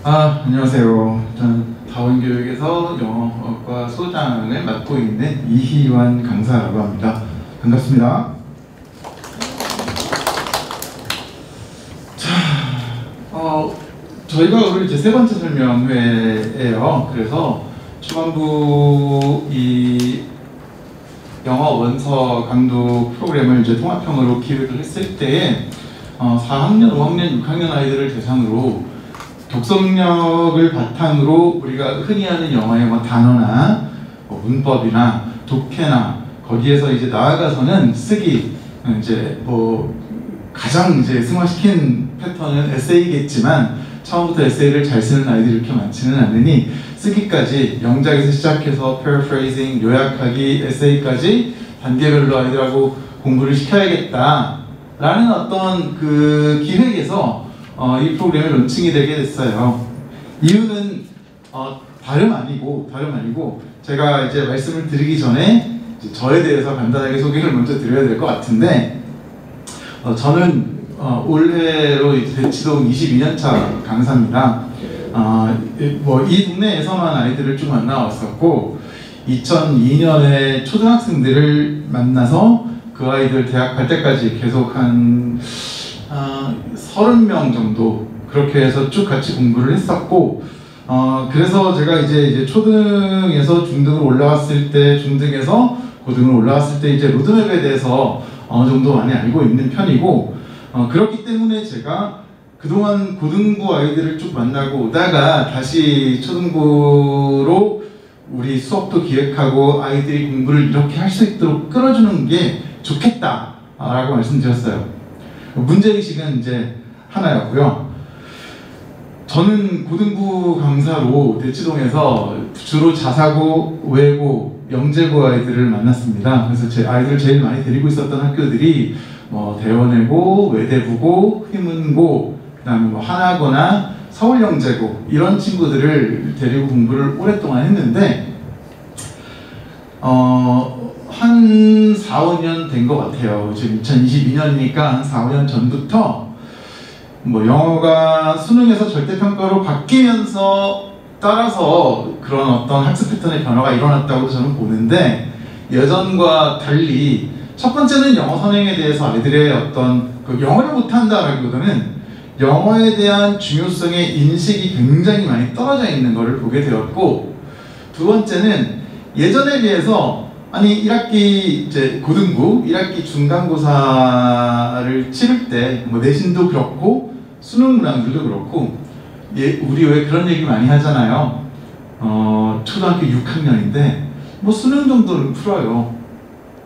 안녕하세요. 저는 다원교육에서 영어과 소장을 맡고 있는 이희환 강사라고 합니다. 반갑습니다. 자, 저희가 오늘 이제 세 번째 설명회예요. 그래서 초반부 이 영어 원서 강도 프로그램을 이제 통합형으로 기획을 했을 때에 4학년, 5학년, 6학년 아이들을 대상으로 독서 능력을 바탕으로 우리가 흔히 하는 영어의 단어나 문법이나 독해나 거기에서 이제 나아가서는 쓰기 이제 가장 이제 승화시킨 패턴은 에세이겠지만 처음부터 에세이를 잘 쓰는 아이들이 그렇게 많지는 않으니 쓰기까지 영작에서 시작해서 paraphrasing, 요약하기, 에세이까지 단계별로 아이들하고 공부를 시켜야겠다라는 어떤 그 기획에서 이 프로그램이 론칭이 되게 됐어요. 이유는 다름 아니고 제가 이제 말씀을 드리기 전에 이제 저에 대해서 간단하게 소개를 먼저 드려야 될 것 같은데 저는 올해로 대치동 22년차 강사입니다. 이 동네에서만 아이들을 쭉 만나왔었고 2002년에 초등학생들을 만나서 그 아이들 대학 갈 때까지 계속 한 30명 정도 그렇게 해서 쭉 같이 공부를 했었고 그래서 제가 이제 초등에서 중등으로 올라왔을 때 중등에서 고등으로 올라왔을 때 이제 로드맵에 대해서 어느 정도 많이 알고 있는 편이고 그렇기 때문에 제가 그동안 고등부 아이들을 쭉 만나고 오다가 다시 초등부로 우리 수업도 기획하고 아이들이 공부를 이렇게 할 수 있도록 끌어주는 게 좋겠다라고 말씀드렸어요. 문제의식은 이제 하나였고요. 저는 고등부 강사로 대치동에서 주로 자사고, 외고, 영재고 아이들을 만났습니다. 그래서 제 아이들을 제일 많이 데리고 있었던 학교들이 대원외고, 외대부고, 휘문고, 그다음에 하나고나 서울영재고 이런 친구들을 데리고 공부를 오랫동안 했는데 한 4, 5년 된 것 같아요. 지금 2022년이니까 한 4, 5년 전부터 영어가 수능에서 절대평가로 바뀌면서 따라서 그런 어떤 학습 패턴의 변화가 일어났다고 저는 보는데 예전과 달리 첫 번째는 영어 선행에 대해서 아이들의 어떤 영어를 못한다라기보다는 영어에 대한 중요성의 인식이 굉장히 많이 떨어져 있는 것을 보게 되었고 두 번째는 예전에 비해서 1학기 이제 고등부 1학기 중간고사를 치를 때 내신도 그렇고 수능 문항들도 그렇고 우리 왜 그런 얘기 많이 하잖아요. 초등학교 6학년인데 수능 정도는 풀어요.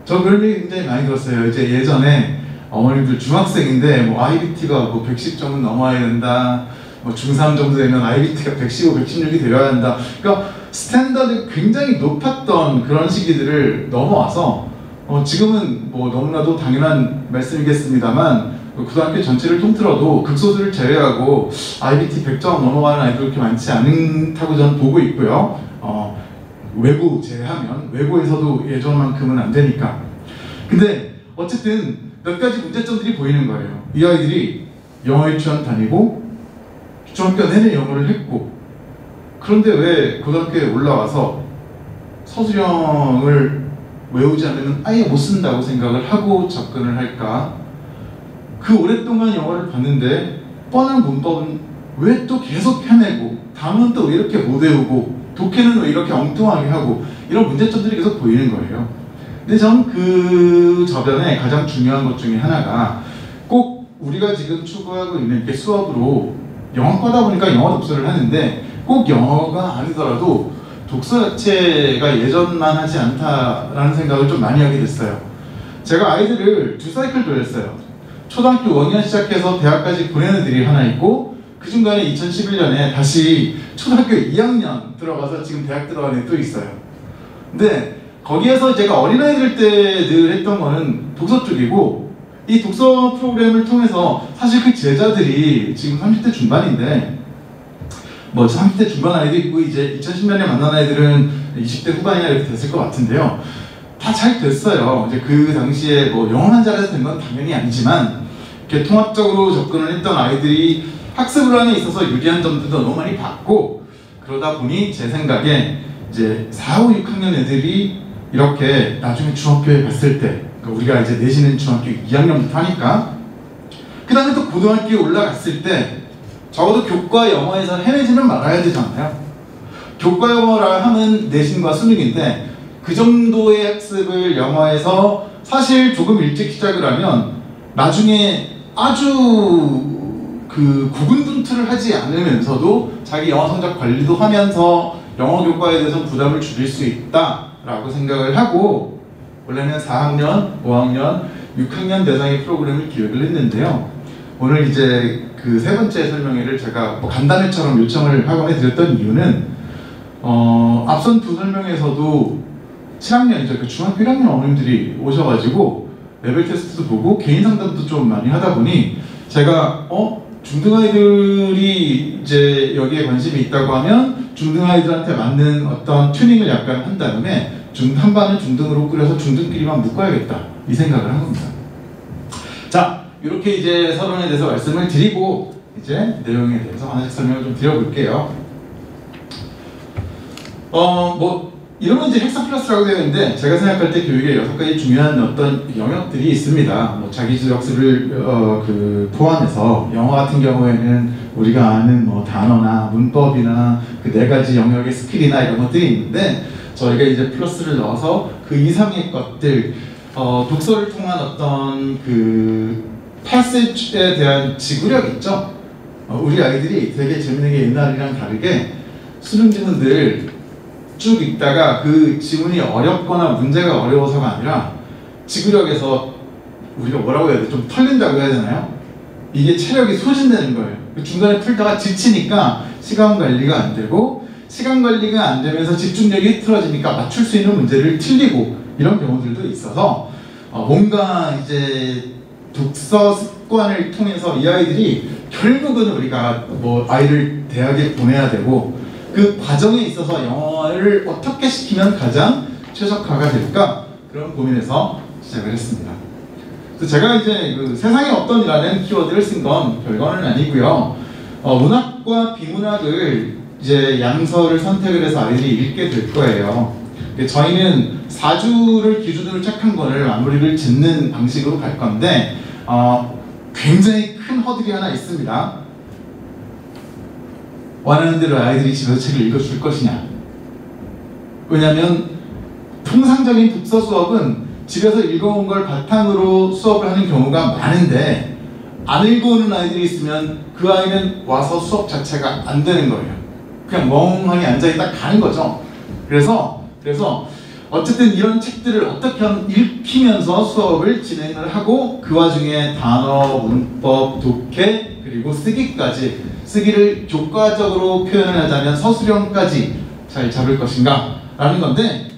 저 그런 얘기 굉장히 많이 들었어요. 이제 예전에 어머님들 중학생인데 IBT가 110점은 넘어야 된다. 중3 정도 되면 IBT가 115, 116이 되어야 한다. 그러니까 스탠다드 굉장히 높았던 그런 시기들을 넘어와서 지금은 너무나도 당연한 말씀이겠습니다만 고등학교 전체를 통틀어도 극소수를 제외하고 IBT 100점 넘어가는 아이들 그렇게 많지 않다고 저는 보고 있고요. 외고 제외하면 외고에서도 예전만큼은 안 되니까. 근데 어쨌든 몇 가지 문제점들이 보이는 거예요. 이 아이들이 영어 유치원 다니고 중학교 내내 영어를 했고 그런데 왜 고등학교에 올라와서 서술형을 외우지 않으면 아예 못 쓴다고 생각을 하고 접근을 할까? 그 오랫동안 영어를 봤는데 뻔한 문법은 왜 또 계속 헤매고 단어는 또 왜 이렇게 못 외우고 독해는 왜 이렇게 엉뚱하게 하고 이런 문제점들이 계속 보이는 거예요. 근데 전 그 저변에 가장 중요한 것 중에 하나가 꼭 우리가 지금 추구하고 있는 게 수업으로 영어과다 보니까 영어 독서를 하는데 꼭 영어가 아니더라도 독서 자체가 예전만 하지 않다라는 생각을 좀 많이 하게 됐어요. 제가 아이들을 2사이클 돌렸어요. 초등학교 5학년 시작해서 대학까지 보내는 애들이 하나 있고 그 중간에 2011년에 다시 초등학교 2학년 들어가서 지금 대학 들어간 애도 있어요. 근데 거기에서 제가 어린아이들 때 늘 했던 거는 독서 쪽이고 이 독서 프로그램을 통해서 사실 그 제자들이 지금 30대 중반인데 30대 중반 아이도 있고 이제 2010년에 만난 아이들은 20대 후반이나 이렇게 됐을 것 같은데요. 다 잘 됐어요. 이제 그 당시에 영어만 잘해서 된 건 당연히 아니지만 이렇게 통합적으로 접근을 했던 아이들이 학습을 하는 데 있어서 유리한 점들도 너무 많이 봤고, 그러다 보니 제 생각에 이제 4, 5, 6학년 애들이 이렇게 나중에 중학교에 갔을 때, 그러니까 우리가 이제 내신은 중학교 2학년부터 하니까, 그 다음에 또 고등학교에 올라갔을 때 적어도 교과 영어에서 헤매지는 말아야 되잖아요. 교과 영어라 하면 내신과 수능인데, 그 정도의 학습을 영어에서 사실 조금 일찍 시작을 하면 나중에 아주 그 구분분투를 하지 않으면서도 자기 영어 성적 관리도 하면서 영어 교과에 대해서 부담을 줄일 수 있다라고 생각을 하고, 원래는 4학년, 5학년, 6학년 대상의 프로그램을 기획을 했는데요. 오늘 이제 그 세 번째 설명회를 제가 뭐 간담회처럼 요청을 하곤 해드렸던 이유는 앞선 두 설명에서도 7학년이죠. 그 중학교 1학년 어머님들이 오셔가지고 레벨 테스트도 보고 개인 상담도 좀 많이 하다 보니 제가 중등 아이들이 이제 여기에 관심이 있다고 하면 중등 아이들한테 맞는 어떤 튜닝을 약간 한 다음에 한 반은 중등으로 꾸려서 중등끼리만 묶어야겠다 이 생각을 한 겁니다. 자, 이렇게 이제 서론에 대해서 말씀을 드리고 이제 내용에 대해서 하나씩 설명을 좀 드려볼게요. 뭐 이러면 이제 헥사 플러스라고 되어 있는데, 제가 생각할 때 교육에 6가지 중요한 어떤 영역들이 있습니다. 뭐 자기주도 학습을 포함해서 영어 같은 경우에는 우리가 아는 뭐 단어나 문법이나 그 4가지 영역의 스킬이나 이런 것들이 있는데, 저희가 이제 플러스를 넣어서 그 이상의 것들, 독서를 통한 어떤 그 패시지에 대한 지구력 있죠? 우리 아이들이 되게 재밌는 게 옛날이랑 다르게 수능 지문들 쭉 읽다가 그 지문이 어렵거나 문제가 어려워서가 아니라 지구력에서 우리가 뭐라고 해야 돼? 좀 털린다고 해야 되나요? 이게 체력이 소진되는 거예요. 중간에 풀다가 지치니까 시간 관리가 안 되고, 시간 관리가 안 되면서 집중력이 흐트러지니까 맞출 수 있는 문제를 틀리고, 이런 경우들도 있어서 뭔가 이제 독서 습관을 통해서 이 아이들이 결국은 우리가 뭐 아이를 대학에 보내야 되고, 그 과정에 있어서 영어를 어떻게 시키면 가장 최적화가 될까, 그런 고민에서 시작을 했습니다. 그래서 제가 이제 그 세상에 없던이라는 키워드를 쓴 건 별거는 아니고요. 문학과 비문학을 이제 양서를 선택을 해서 아이들이 읽게 될 거예요. 저희는 4주를 기준으로 책 한 권을 마무리를 짓는 방식으로 갈 건데, 굉장히 큰 허들이 하나 있습니다. 원하는 대로 아이들이 집에서 책을 읽어줄 것이냐. 왜냐하면 통상적인 독서 수업은 집에서 읽어온 걸 바탕으로 수업을 하는 경우가 많은데, 안 읽어오는 아이들이 있으면 그 아이는 와서 수업 자체가 안 되는 거예요. 그냥 멍하니 앉아있다 가는 거죠. 그래서 어쨌든 이런 책들을 어떻게 하면 읽히면서 수업을 진행을 하고, 그 와중에 단어, 문법, 독해, 그리고 쓰기를 교과적으로 표현을 하자면 서술형까지 잘 잡을 것인가 라는 건데,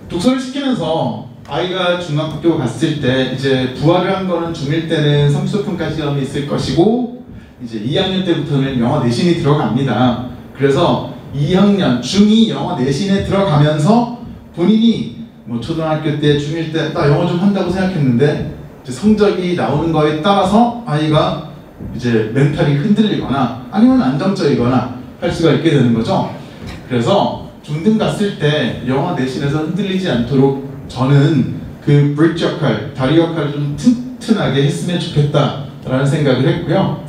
독서를 시키면서 아이가 중학교 갔을 때 이제 부활을 한 거는 중1 때는 성수평가 시험이 있을 것이고, 이제 2학년 때부터는 영어 내신이 들어갑니다. 그래서 2학년 중2 영어 내신에 들어가면서 본인이 뭐 초등학교 때, 중1 때 나 영어 좀 한다고 생각했는데 이제 성적이 나오는 거에 따라서 아이가 이제 멘탈이 흔들리거나 아니면 안정적이거나 할 수가 있게 되는 거죠. 그래서 중등 갔을 때 영어 내신에서 흔들리지 않도록 저는 그 브릿지 역할, 다리 역할을 좀 튼튼하게 했으면 좋겠다라는 생각을 했고요.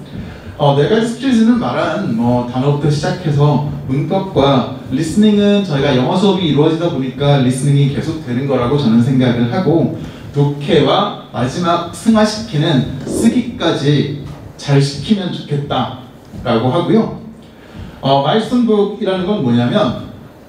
4가지 스킬즈는 말한 뭐 단어부터 시작해서 문법과 리스닝은 저희가 영어 수업이 이루어지다 보니까 리스닝이 계속 되는 거라고 저는 생각을 하고, 독해와 마지막 승화시키는 쓰기까지 잘 시키면 좋겠다라고 하고요. 마일스톤북이라는 건 뭐냐면,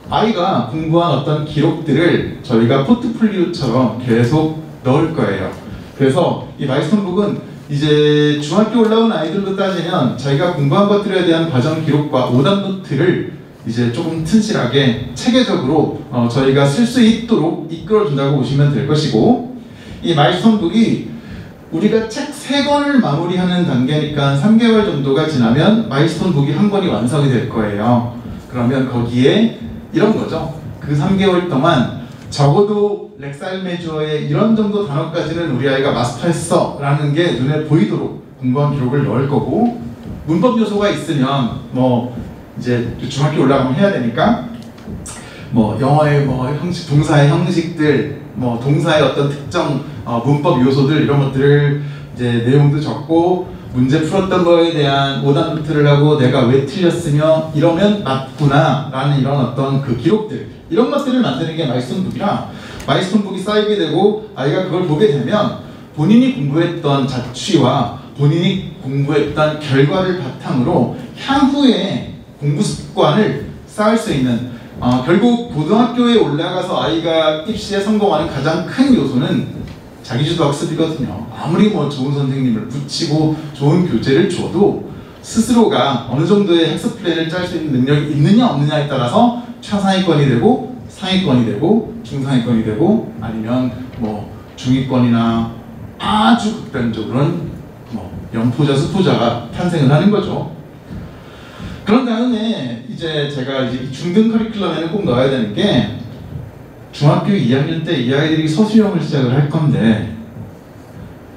아이가 공부한 어떤 기록들을 저희가 포트폴리오처럼 계속 넣을 거예요. 그래서 이 마일스톤북은 이제 중학교 올라온 아이들로 따지면 저희가 공부한 것들에 대한 과정 기록과 오답 노트를 이제 조금 튼실하게 체계적으로 저희가 쓸 수 있도록 이끌어준다고 보시면 될 것이고, 이 마일스톤북이 우리가 책 3권을 마무리하는 단계니까 3개월 정도가 지나면 마일스톤북이 한 권이 완성이 될 거예요. 그러면 거기에 이런 거죠. 그 3개월 동안 적어도 렉살메주어의 이런 정도 단어까지는 우리 아이가 마스터했어 라는 게 눈에 보이도록 공부한 기록을 넣을 거고, 문법 요소가 있으면 뭐 이제 중학교 올라가면 해야 되니까 뭐 영어의 뭐 형식, 동사의 형식들, 뭐 동사의 어떤 특정 문법 요소들 이런 것들을 이제 내용도 적고 문제 풀었던 거에 대한 오답 노트를 하고 내가 왜 틀렸으며 이러면 맞구나 라는 이런 어떤 그 기록들 이런 것들을 만드는 게 마이스톤북이라 마이스톤북이 쌓이게 되고 아이가 그걸 보게 되면 본인이 공부했던 자취와 본인이 공부했던 결과를 바탕으로 향후에 공부 습관을 쌓을 수 있는 결국 고등학교에 올라가서 아이가 입시에 성공하는 가장 큰 요소는 자기주도 학습이거든요. 아무리 뭐 좋은 선생님을 붙이고 좋은 교재를 줘도 스스로가 어느 정도의 학습 플랜을 짤 수 있는 능력이 있느냐 없느냐에 따라서 최상위권이 되고 상위권이 되고 중상위권이 되고 아니면 뭐 중위권이나 아주 극단적으로는 뭐 영포자 수포자가 탄생을 하는 거죠. 그런 다음에 이제 제가 이제 중등 커리큘럼에는 꼭 넣어야 되는 게 중학교 2학년 때 이 아이들이 서술형을 시작을 할 건데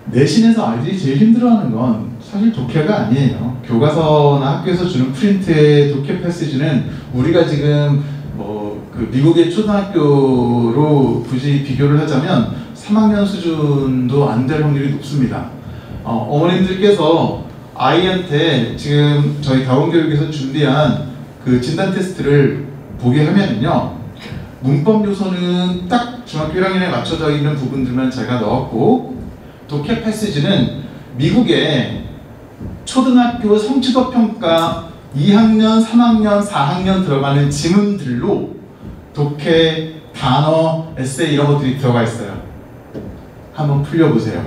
내신에서 아이들이 제일 힘들어하는 건 사실 독해가 아니에요. 교과서나 학교에서 주는 프린트의 독해 패시지는 우리가 지금 뭐 그 미국의 초등학교로 굳이 비교를 하자면 3학년 수준도 안 될 확률이 높습니다. 어머님들께서 아이한테 지금 저희 다원교육에서 준비한 그 진단 테스트를 보게 하면은요 문법 요소는 딱 중학교 1학년에 맞춰져 있는 부분들만 제가 넣었고 독해 패시지는 미국의 초등학교 성취도 평가 2학년, 3학년, 4학년 들어가는 지문들로 독해, 단어, 에세이 이런 것들이 들어가 있어요. 한번 풀려보세요.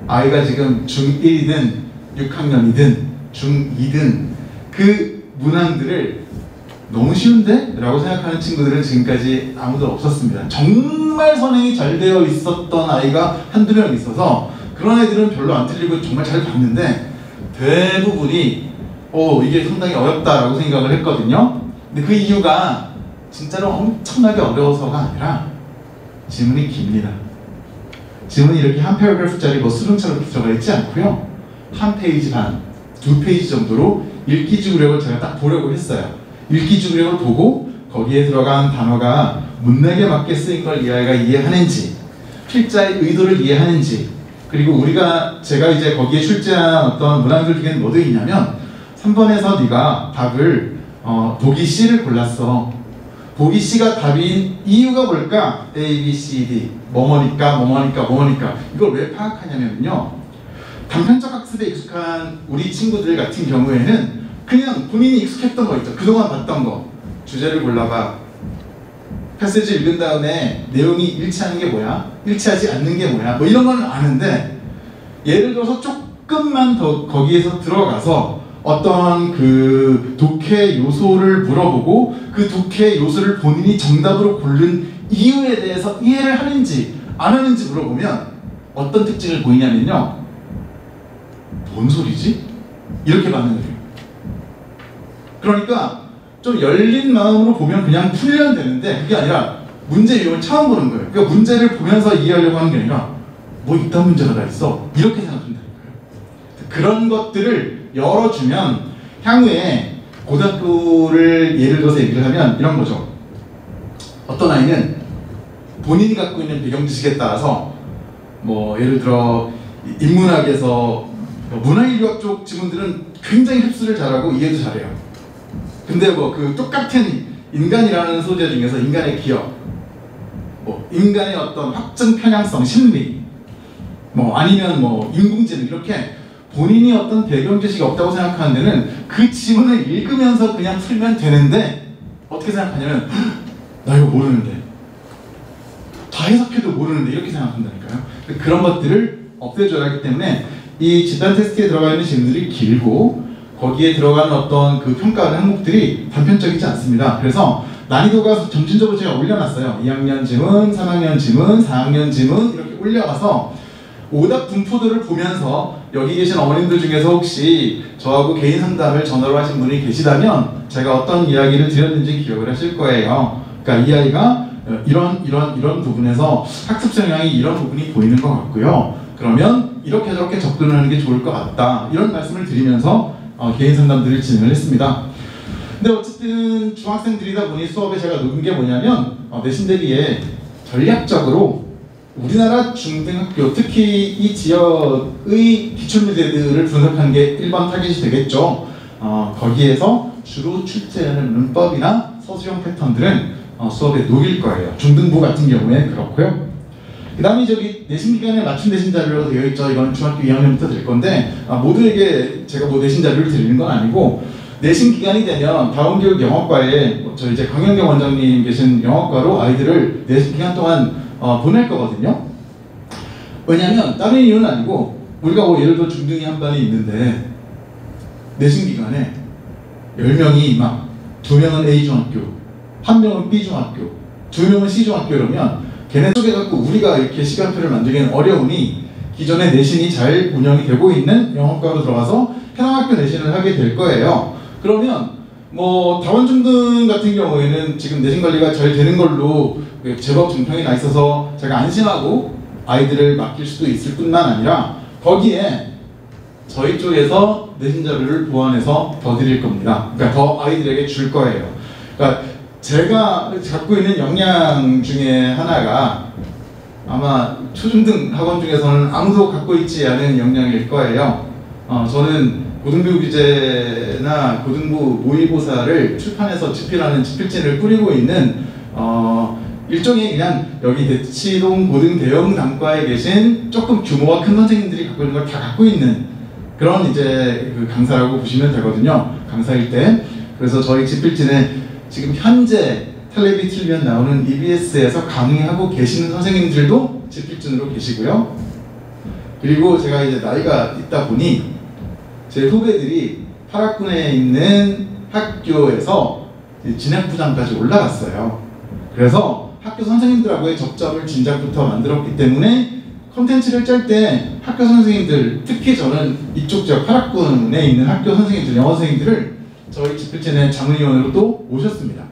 아이가 지금 중1이든 6학년이든 중2든 그 문항들을 너무 쉬운데? 라고 생각하는 친구들은 지금까지 아무도 없었습니다. 정말 선행이 잘 되어 있었던 아이가 한두 명 있어서 그런 애들은 별로 안 틀리고 정말 잘 봤는데 대부분이 이게 상당히 어렵다라고 생각을 했거든요. 근데 그 이유가 진짜로 엄청나게 어려워서가 아니라 지문이 깁니다. 지문이 이렇게 한 패러그래프짜리 뭐 수능처럼 들어가 있지 않고요. 한 페이지 반, 두 페이지 정도로 읽기 주구력을 제가 딱 보려고 했어요. 읽기 주구력을 보고 거기에 들어간 단어가 문맥에 맞게 쓰인 걸 이 아이가 이해하는지 필자의 의도를 이해하는지 그리고 제가 이제 거기에 출제한 어떤 문항들 중에는 뭐 되어 있냐면 3번에서 네가 답을 보기 C를 골랐어. 보기 C가 답인 이유가 뭘까? A, B, C, D 뭐뭐니까 이걸 왜 파악하냐면요 단편적 학습에 익숙한 우리 친구들 같은 경우에는 그냥 본인이 익숙했던 거 있죠. 그동안 봤던 거 주제를 골라봐 패시지 읽은 다음에 내용이 일치하는 게 뭐야? 일치하지 않는 게 뭐야? 뭐 이런 건 아는데 예를 들어서 조금만 더 거기에서 들어가서 어떤 그 독해 요소를 물어보고 그 독해 요소를 본인이 정답으로 고른 이유에 대해서 이해를 하는지 안 하는지 물어보면 어떤 특징을 보이냐면요 뭔 소리지? 이렇게 반응을 해요. 그러니까 좀 열린 마음으로 보면 그냥 풀면 되는데 그게 아니라 문제 유형을 처음 보는 거예요. 그러니까 문제를 보면서 이해하려고 하는 게 아니라 뭐 이딴 문제가 다 있어 이렇게 생각한다니까요. 그런 것들을 열어주면 향후에 고등학교를 예를 들어서 얘기를 하면 이런 거죠. 어떤 아이는 본인이 갖고 있는 배경 지식에 따라서 뭐 예를 들어 인문학에서 문화인류학 쪽 지문들은 굉장히 흡수를 잘하고 이해도 잘해요. 근데 뭐 그 똑같은 인간이라는 소재 중에서 인간의 기억, 뭐 인간의 어떤 확증 편향성 심리, 뭐 아니면 뭐 인공지능 이렇게 본인이 어떤 배경 지식이 없다고 생각하는 데는 그 지문을 읽으면서 그냥 풀면 되는데 어떻게 생각하냐면 나 이거 모르는데 다 해석해도 모르는데 이렇게 생각한다니까요. 그런 것들을 없애줘야 하기 때문에 이 집단 테스트에 들어가 있는 질문들이 길고 거기에 들어가는 어떤 그 평가하는 항목들이 단편적이지 않습니다. 그래서 난이도가 점진적으로 제가 올려놨어요. 2학년 지문, 3학년 지문, 4학년 지문 이렇게 올려가서 오답 분포들을 보면서 여기 계신 어머님들 중에서 혹시 저하고 개인 상담을 전화로 하신 분이 계시다면 제가 어떤 이야기를 드렸는지 기억을 하실 거예요. 그러니까 이 아이가 이런 부분에서 학습 성향이 이런 부분이 보이는 것 같고요. 그러면 이렇게 저렇게 접근하는 게 좋을 것 같다. 이런 말씀을 드리면서 개인 상담들을 진행을 했습니다. 근데 어쨌든 중학생들이다 보니 수업에 제가 녹은 게 뭐냐면 내신 대비에 전략적으로 우리나라 중등학교, 특히 이 지역의 기출문제들을 분석하는 게 1번 타깃이 되겠죠. 거기에서 주로 출제하는 문법이나 서술형 패턴들은 수업에 녹일 거예요. 중등부 같은 경우에 그렇고요. 그 다음에 저기 내신 기간에 맞춤 내신 자료로 되어 있죠. 이건 중학교 2학년부터 될 건데 모두에게 제가 뭐 내신 자료를 드리는 건 아니고, 내신 기간이 되면 다운교육 영어과에 저 이제 강현경 원장님 계신 영어과로 아이들을 내신 기간 동안 보낼 거거든요. 왜냐면 다른 이유는 아니고, 우리가 뭐 예를 들어 중등이 한 반이 있는데 내신 기간에 10명이 막 2명은 A중학교, 1명은 B중학교, 2명은 C중학교 이러면 걔네 속에갖고 우리가 이렇게 시간표를 만들기는 어려우니 기존에 내신이 잘 운영이 되고 있는 영어과로 들어가서 편향학교 내신을 하게 될 거예요. 그러면 뭐 다원중등 같은 경우에는 지금 내신 관리가 잘 되는 걸로 제법 정평이 나 있어서 제가 안심하고 아이들을 맡길 수도 있을 뿐만 아니라 거기에 저희 쪽에서 내신 자료를 보완해서 더 드릴 겁니다. 그러니까 더 아이들에게 줄 거예요. 그러니까 제가 갖고 있는 역량 중에 하나가 아마 초중등 학원 중에서는 아무도 갖고 있지 않은 역량일 거예요. 저는 고등부 규제나 고등부 모의고사를 출판해서 집필하는 집필진을 꾸리고 있는 일종의 그냥 여기 대치동 고등대형 단과에 계신 조금 규모가 큰 선생님들이 갖고 있는 걸 다 갖고 있는 그런 이제 그 강사라고 보시면 되거든요. 강사일 때. 그래서 저희 집필진에 지금 현재 텔레비 틀면 나오는 EBS에서 강의하고 계시는 선생님들도 집필진으로 계시고요. 그리고 제가 이제 나이가 있다 보니 제 후배들이 파락군에 있는 학교에서 진학부장까지 올라갔어요. 그래서 학교 선생님들하고의 접점을 진작부터 만들었기 때문에 콘텐츠를 짤 때 학교 선생님들, 특히 저는 이쪽 지역 파락군에 있는 학교 선생님들, 영어 선생님들을 저희 집필진의 자문위원으로 또 모셨습니다.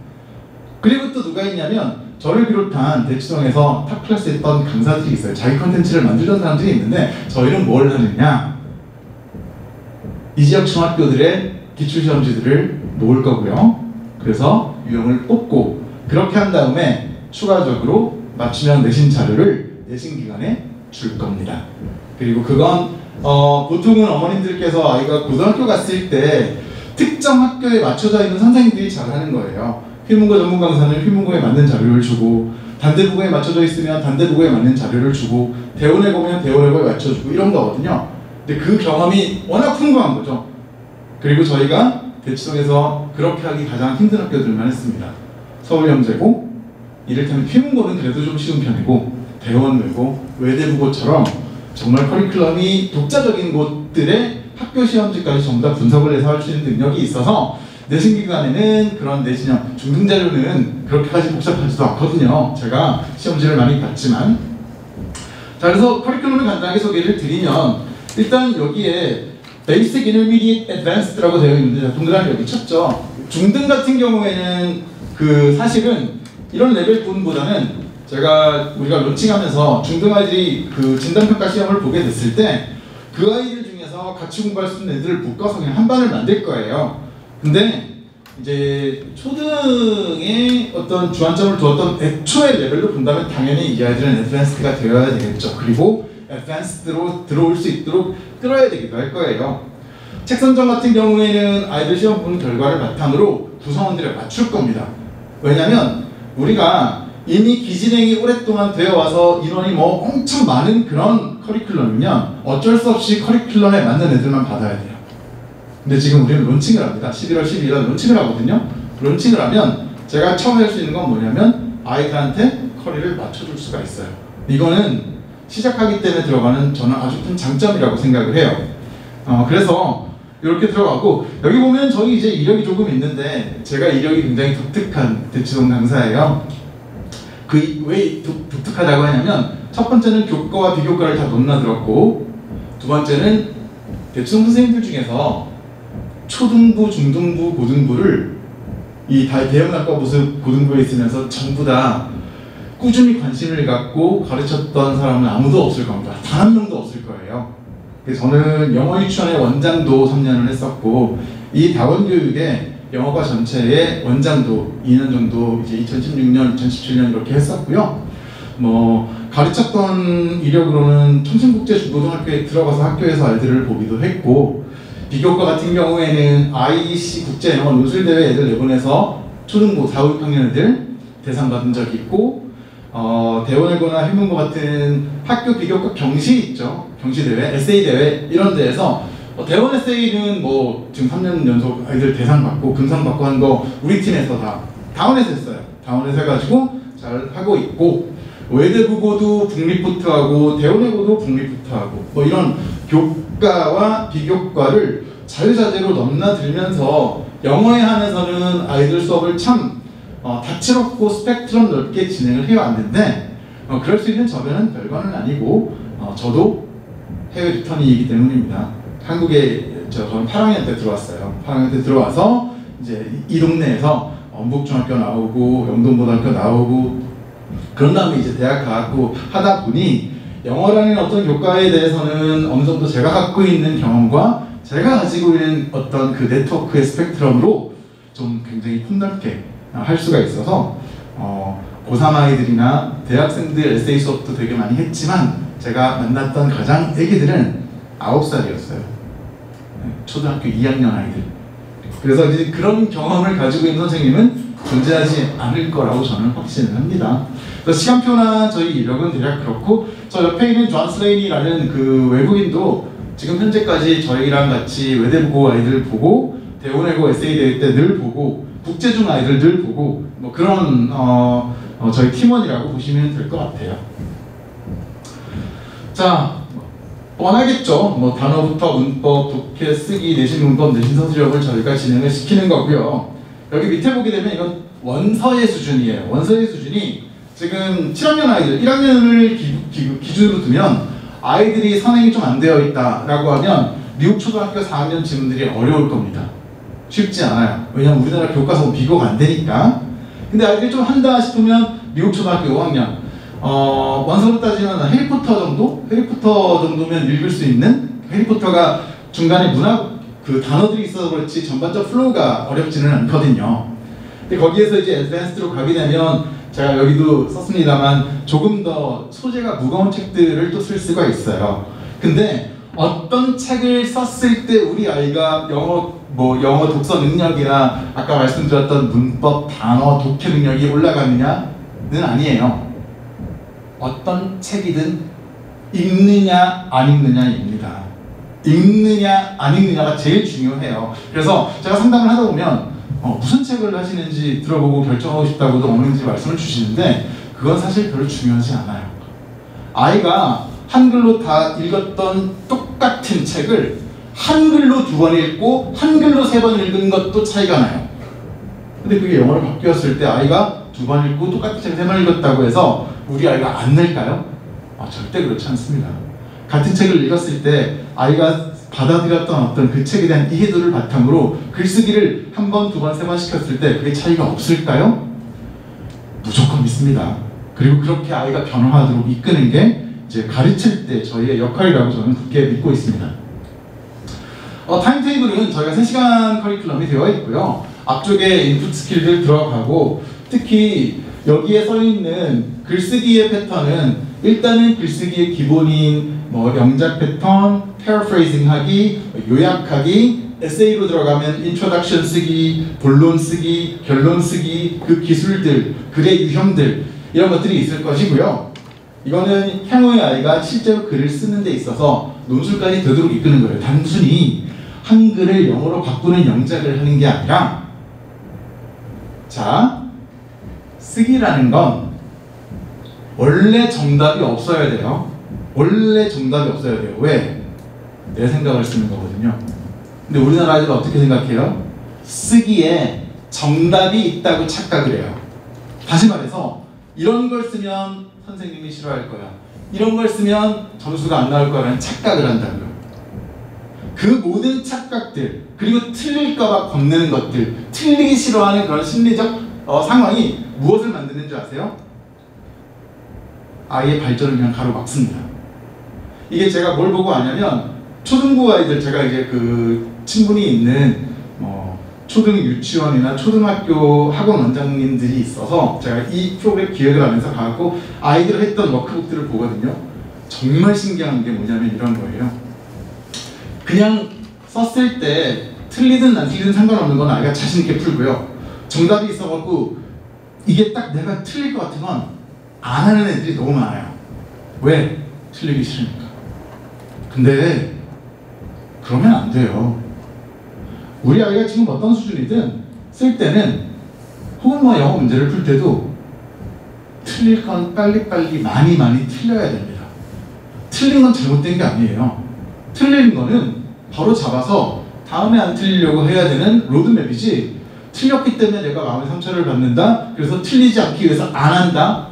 그리고 또 누가 있냐면 저를 비롯한 대치동에서 탑 클래스에 있던 강사들이 있어요. 자기 콘텐츠를 만들던 사람들이 있는데 저희는 뭘 하느냐, 이 지역 중학교들의 기출시험지들을 놓을 거고요. 그래서 유형을 뽑고 그렇게 한 다음에 추가적으로 맞춤형 내신 자료를 내신 기간에 줄 겁니다. 그리고 그건 보통은 어머님들께서 아이가 고등학교 갔을 때 특정 학교에 맞춰져 있는 선생님들이 잘 하는 거예요. 휘문고 전문 강사는 휘문고에 맞는 자료를 주고, 단대부고에 맞춰져 있으면 단대부고에 맞는 자료를 주고, 대원에 보면 대원에 맞춰주고 이런 거거든요. 근데 그 경험이 워낙 풍부한 거죠. 그리고 저희가 대치동에서 그렇게 하기 가장 힘든 학교들만 했습니다. 서울영재고, 이를테면 휘문고는 그래도 좀 쉬운 편이고, 대원외고, 외대부고처럼 정말 커리큘럼이 독자적인 곳들의 학교 시험지까지 전부 다 분석을 해서 할 수 있는 능력이 있어서 내신 기간에는 그런 내신형 중등 자료는 그렇게까지 복잡하지도 않거든요. 제가 시험지를 많이 봤지만. 자, 그래서 커리큘럼을 간단하게 소개를 드리면, 일단 여기에 Basic, Intermediate, Advanced라고 되어 있는데 동그라미 여기 쳤죠. 중등 같은 경우에는 그 사실은 이런 레벨 구분보다는 우리가 론칭하면서 중등 아이들이 그 진단평가 시험을 보게 됐을 때 그 아이들 중에서 같이 공부할 수 있는 애들을 묶어서 그냥 한 반을 만들 거예요. 근데 이제 초등의 어떤 주안점을 두었던 애초의 레벨로 본다면 당연히 이 아이들은 애드밴스드가 되어야 되겠죠. 그리고 애드밴스드로 들어올 수 있도록 끌어야 되기도 할 거예요. 책 선정 같은 경우에는 아이들 시험 보는 결과를 바탕으로 구성원들을 맞출 겁니다. 왜냐면 우리가 이미 기진행이 오랫동안 되어와서 인원이 뭐 엄청 많은 그런 커리큘럼이면 어쩔 수 없이 커리큘럼에 맞는 애들만 받아야 돼요. 근데 지금 우리는 론칭을 합니다. 11월 12일 날 론칭을 하거든요. 론칭을 하면 제가 처음 할 수 있는 건 뭐냐면 아이들한테 커리를 맞춰줄 수가 있어요. 이거는 시작하기 때문에 들어가는 저는 아주 큰 장점이라고 생각을 해요. 그래서 이렇게 들어가고, 여기 보면 저희 이제 이력이 조금 있는데 제가 이력이 굉장히 독특한 대치동 강사예요. 왜 독특하다고 하냐면, 첫 번째는 교과와 비교과를 다 넘나들었고, 두 번째는 대치동 선생님들 중에서 초등부, 중등부, 고등부를 이 대형학과 모습 고등부에 있으면서 전부 다 꾸준히 관심을 갖고 가르쳤던 사람은 아무도 없을 겁니다. 단 한 명도 없을 거예요. 저는 영어 유치원의 원장도 3년을 했었고 이 다원교육의 영어과 전체의 원장도 2년 정도 이제 2016년, 2017년 이렇게 했었고요. 뭐 가르쳤던 이력으로는 청신국제중고등학교에 들어가서 학교에서 아이들을 보기도 했고 비교과 같은 경우에는 IEC 국제영어 논술대회 애들 내보내서 초등부 4, 5학년 애들 대상 받은 적이 있고 대원외고나 해문고 같은 학교 비교과 경시 있죠. 경시대회, 에세이대회 이런 데에서 대원 에세이는 뭐 지금 3년 연속 아이들 대상 받고 금상 받고 한 거 우리 팀에서 다 다원에서 했어요. 다원에서 해가지고 잘 하고 있고 외대국어도 북리포트하고 대원외고도 북리포트하고 뭐 이런 교과와 비교과를 자유자재로 넘나들면서 영어에 한해서는 아이들 수업을 참 다채롭고 스펙트럼 넓게 진행을 해왔는데 그럴 수 있는 저변은 별거는 아니고 저도 해외 리턴이기 때문입니다. 한국에 저는 8학년 때 들어왔어요. 8학년 때 들어와서 이제 이 동네에서 원북중학교 나오고 영동고등학교 나오고 그런 다음에 이제 대학 가고 하다 보니 영어라는 어떤 교과에 대해서는 어느 정도 제가 갖고 있는 경험과 제가 가지고 있는 어떤 그 네트워크의 스펙트럼으로 좀 굉장히 폭넓게 할 수가 있어서 고3 아이들이나 대학생들 에세이 수업도 되게 많이 했지만 제가 만났던 가장 애기들은 9살이었어요. 초등학교 2학년 아이들. 그래서 이제 그런 경험을 가지고 있는 선생님은 존재하지 않을 거라고 저는 확신을 합니다. 그래서 시간표나 저희 이력은 대략 그렇고 저 옆에 있는 존 슬레인이라는 그 외국인도 지금 현재까지 저희랑 같이 외대부고 아이들 보고 대원외고 에세이 대회 때 늘 보고 국제중 아이들 늘 보고 뭐 그런 저희 팀원이라고 보시면 될 것 같아요. 자, 뻔하겠죠. 뭐 단어부터 문법, 독해, 쓰기, 내신 문법, 내신 서술력을 저희가 진행을 시키는 거고요. 여기 밑에 보게 되면 이건 원서의 수준이에요. 원서의 수준이 지금 7학년 아이들, 1학년을 기준으로 두면 아이들이 선행이 좀 안 되어 있다라고 하면 미국 초등학교 4학년 지문들이 어려울 겁니다. 쉽지 않아요. 왜냐면 우리나라 교과서 비교가 안 되니까. 근데 아이들이 좀 한다 싶으면 미국 초등학교 5학년 원서로 따지면 해리포터 정도? 해리포터 정도면 읽을 수 있는? 해리포터가 중간에 문학 그 단어들이 있어서 그렇지 전반적 플로우가 어렵지는 않거든요. 근데 거기에서 이제 애드밴스드로 가게 되면 제가 여기도 썼습니다만 조금 더 소재가 무거운 책들을 또 쓸 수가 있어요. 근데 어떤 책을 썼을 때 우리 아이가 영어 독서 능력이나 아까 말씀드렸던 문법, 단어, 독해 능력이 올라가느냐는 아니에요. 어떤 책이든 읽느냐 안 읽느냐입니다. 읽느냐 안 읽느냐가 제일 중요해요. 그래서 제가 상담을 하다 보면 무슨 책을 하시는지 들어보고 결정하고 싶다고도 어머니들이 말씀을 주시는데 그건 사실 별로 중요하지 않아요. 아이가 한글로 다 읽었던 똑같은 책을 한글로 2번 읽고 한글로 3번 읽은 것도 차이가 나요. 근데 그게 영어로 바뀌었을 때 아이가 2번 읽고 똑같은 책을 3번 읽었다고 해서 우리 아이가 안 낼까요? 절대 그렇지 않습니다. 같은 책을 읽었을 때 아이가 받아들였던 어떤 그 책에 대한 이해도를 바탕으로 글쓰기를 1번, 2번, 3번 시켰을 때 그게 차이가 없을까요? 무조건 있습니다. 그리고 그렇게 아이가 변화하도록 이끄는 게 이제 가르칠 때 저희의 역할이라고 저는 굳게 믿고 있습니다. 타임테이블은 저희가 3시간 커리큘럼이 되어 있고요. 앞쪽에 인풋 스킬들 들어가고 특히 여기에 써 있는 글쓰기의 패턴은 일단은 글쓰기의 기본인 영작 패턴, 패러프레이징 하기, 요약하기, 에세이로 들어가면 인트로덕션 쓰기, 본론 쓰기, 결론 쓰기, 그 기술들, 글의 유형들 이런 것들이 있을 것이고요. 이거는 향후의 아이가 실제로 글을 쓰는 데 있어서 논술까지 되도록 이끄는 거예요. 단순히 한글을 영어로 바꾸는 영작을 하는 게 아니라 자, 쓰기라는 건 원래 정답이 없어야 돼요. 원래 정답이 없어야 돼요. 왜? 내 생각을 쓰는 거거든요. 근데 우리나라 아이들은 어떻게 생각해요? 쓰기에 정답이 있다고 착각을 해요. 다시 말해서 이런 걸 쓰면 선생님이 싫어할 거야. 이런 걸 쓰면 점수가 안 나올 거라는 착각을 한다고요. 그 모든 착각들, 그리고 틀릴까봐 겁내는 것들, 틀리기 싫어하는 그런 심리적 상황이 무엇을 만드는 줄 아세요? 아이의 발전을 그냥 가로막습니다. 이게 제가 뭘 보고 아냐면 초등부 아이들, 제가 이제 그 친분이 있는 초등 유치원이나 초등학교 학원 원장님들이 있어서 제가 이 프로그램 기획을 하면서 가고 아이들 했던 워크북들을 보거든요. 정말 신기한 게 뭐냐면 이런 거예요. 그냥 썼을 때 틀리든 안 틀리든 상관없는 건 아이가 자신 있게 풀고요. 정답이 있어갖고 이게 딱 내가 틀릴 것 같으면 안 하는 애들이 너무 많아요. 왜? 틀리기 싫으니까. 근데 그러면 안 돼요. 우리 아이가 지금 어떤 수준이든 쓸 때는 혹은 뭐 영어 문제를 풀 때도 틀릴 건 빨리빨리 많이 틀려야 됩니다. 틀린 건 잘못된 게 아니에요. 틀린 거는 바로 잡아서 다음에 안 틀리려고 해야 되는 로드맵이지, 틀렸기 때문에 내가 마음의 상처를 받는다, 그래서 틀리지 않기 위해서 안 한다,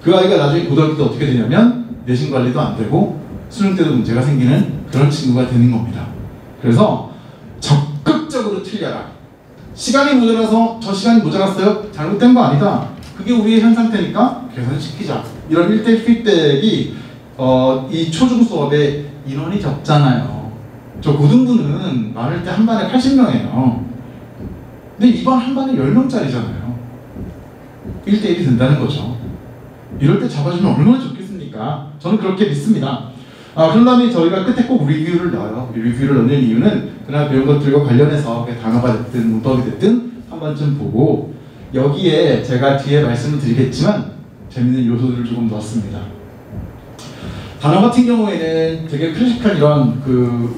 그 아이가 나중에 고등학교 때 어떻게 되냐면 내신 관리도 안 되고 수능 때도 문제가 생기는 그런 친구가 되는 겁니다. 그래서 적극적으로 틀려라. 시간이 모자라서 저 시간이 모자랐어요? 잘못된 거 아니다. 그게 우리의 현 상태니까 개선시키자. 이런 1대1 피드백이 이 초중 수업에 인원이 적잖아요. 저 고등부는 많을 때 한 반에 80명이에요. 근데 이번 한 반에 10명짜리잖아요. 1대1이 된다는 거죠. 이럴 때 잡아주면 얼마나 좋겠습니까? 저는 그렇게 믿습니다. 그런 다음에 저희가 끝에 꼭 리뷰를 넣어요. 리뷰를 넣는 이유는 그날 배운 것들과 관련해서 단어가 됐든 문법이 됐든 한 번쯤 보고, 여기에 제가 뒤에 말씀을 드리겠지만 재밌는 요소들을 조금 넣었습니다. 단어 같은 경우에는 되게 클래식한 이런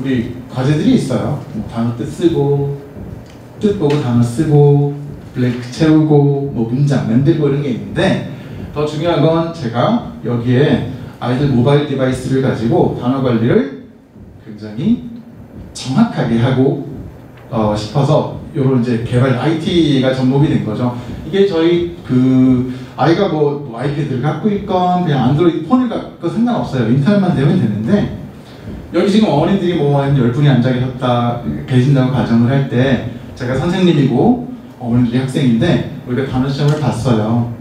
우리 과제들이 있어요. 단어 뜻 쓰고, 뜻 보고 단어 쓰고, 블랭크 채우고, 문장 만들고 이런 게 있는데, 더 중요한 건 제가 여기에 아이들 모바일 디바이스를 가지고 단어 관리를 굉장히 정확하게 하고 싶어서 이런 이제 개발 IT가 접목이 된 거죠. 이게 저희 아이가 뭐 아이패드를 갖고 있건 그냥 안드로이드 폰을 갖고 상관없어요. 인터넷만 되면 되는데, 여기 지금 어머니들이 한 10분이 앉아 계신다고 가정을 할 때 제가 선생님이고 어머니들이 학생인데 우리가 단어 시험을 봤어요.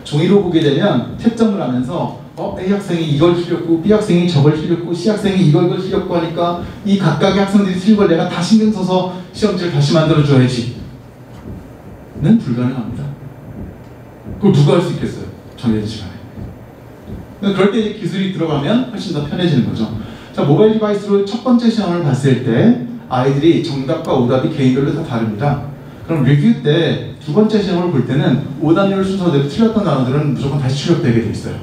종이로 보게 되면 채점을 하면서 A 학생이 이걸 틀렸고 B 학생이 저걸 틀렸고 C 학생이 이걸 틀렸고 하니까 이 각각의 학생들이 틀린 걸 내가 다 신경 써서 시험지를 다시 만들어줘야지 는 불가능합니다. 그걸 누가 할 수 있겠어요? 정해진 시간에. 그럴 때 기술이 들어가면 훨씬 더 편해지는 거죠. 자, 모바일 디바이스로 첫 번째 시험을 봤을 때 아이들이 정답과 오답이 개인별로 다 다릅니다. 그럼 리뷰 때 두 번째 시험을 볼 때는 오답률 순서대로 틀렸던 단어들은 무조건 다시 출력되게 돼 있어요.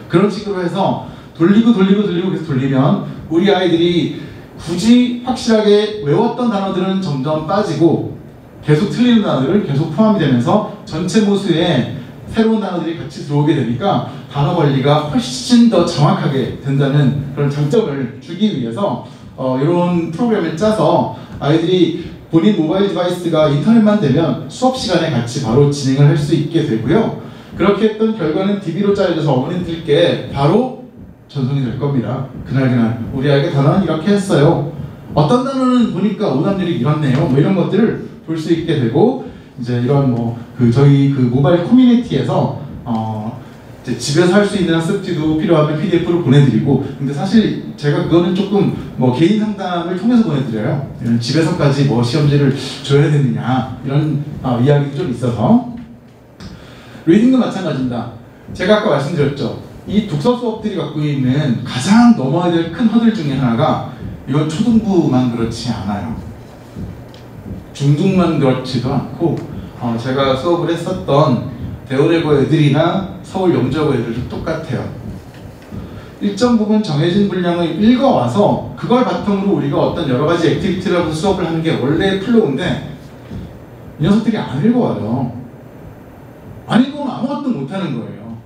그런 식으로 해서 돌리고 계속 돌리면 우리 아이들이 굳이 확실하게 외웠던 단어들은 점점 빠지고 계속 틀리는 단어들은 계속 포함이 되면서 전체 모수에 새로운 단어들이 같이 들어오게 되니까 단어 관리가 훨씬 더 정확하게 된다는 그런 장점을 주기 위해서 이런 프로그램을 짜서 아이들이 본인 모바일 디바이스가 인터넷만 되면 수업 시간에 같이 바로 진행을 할 수 있게 되고요. 그렇게 했던 결과는 DB로 짜여져서 어머님들께 바로 전송이 될 겁니다. 그날 우리 아이가 단어는 이렇게 했어요. 어떤 단어는 보니까 오답률이 이렇네요. 이런 것들을 볼 수 있게 되고, 이제 이런 저희 모바일 커뮤니티에서 이제 집에서 할 수 있는 학습지도 필요하면 PDF로 보내드리고, 근데 사실 제가 그거는 조금 개인 상담을 통해서 보내드려요. 집에서까지 시험지를 줘야 되느냐 이런 이야기도 좀 있어서. 리딩도 마찬가지입니다. 제가 아까 말씀드렸죠. 이 독서 수업들이 갖고 있는 가장 넘어야 될 큰 허들 중에 하나가, 이건 초등부만 그렇지 않아요. 중등만 그렇지도 않고 제가 수업을 했었던 대우대고 애들이나 서울 영재고 애들도 똑같아요. 일정 부분 정해진 분량을 읽어와서 그걸 바탕으로 우리가 어떤 여러 가지 액티비티를 하고 수업을 하는 게 원래 플로우인데, 이 녀석들이 안 읽어와요. 안 읽으면 아무것도 못하는 거예요.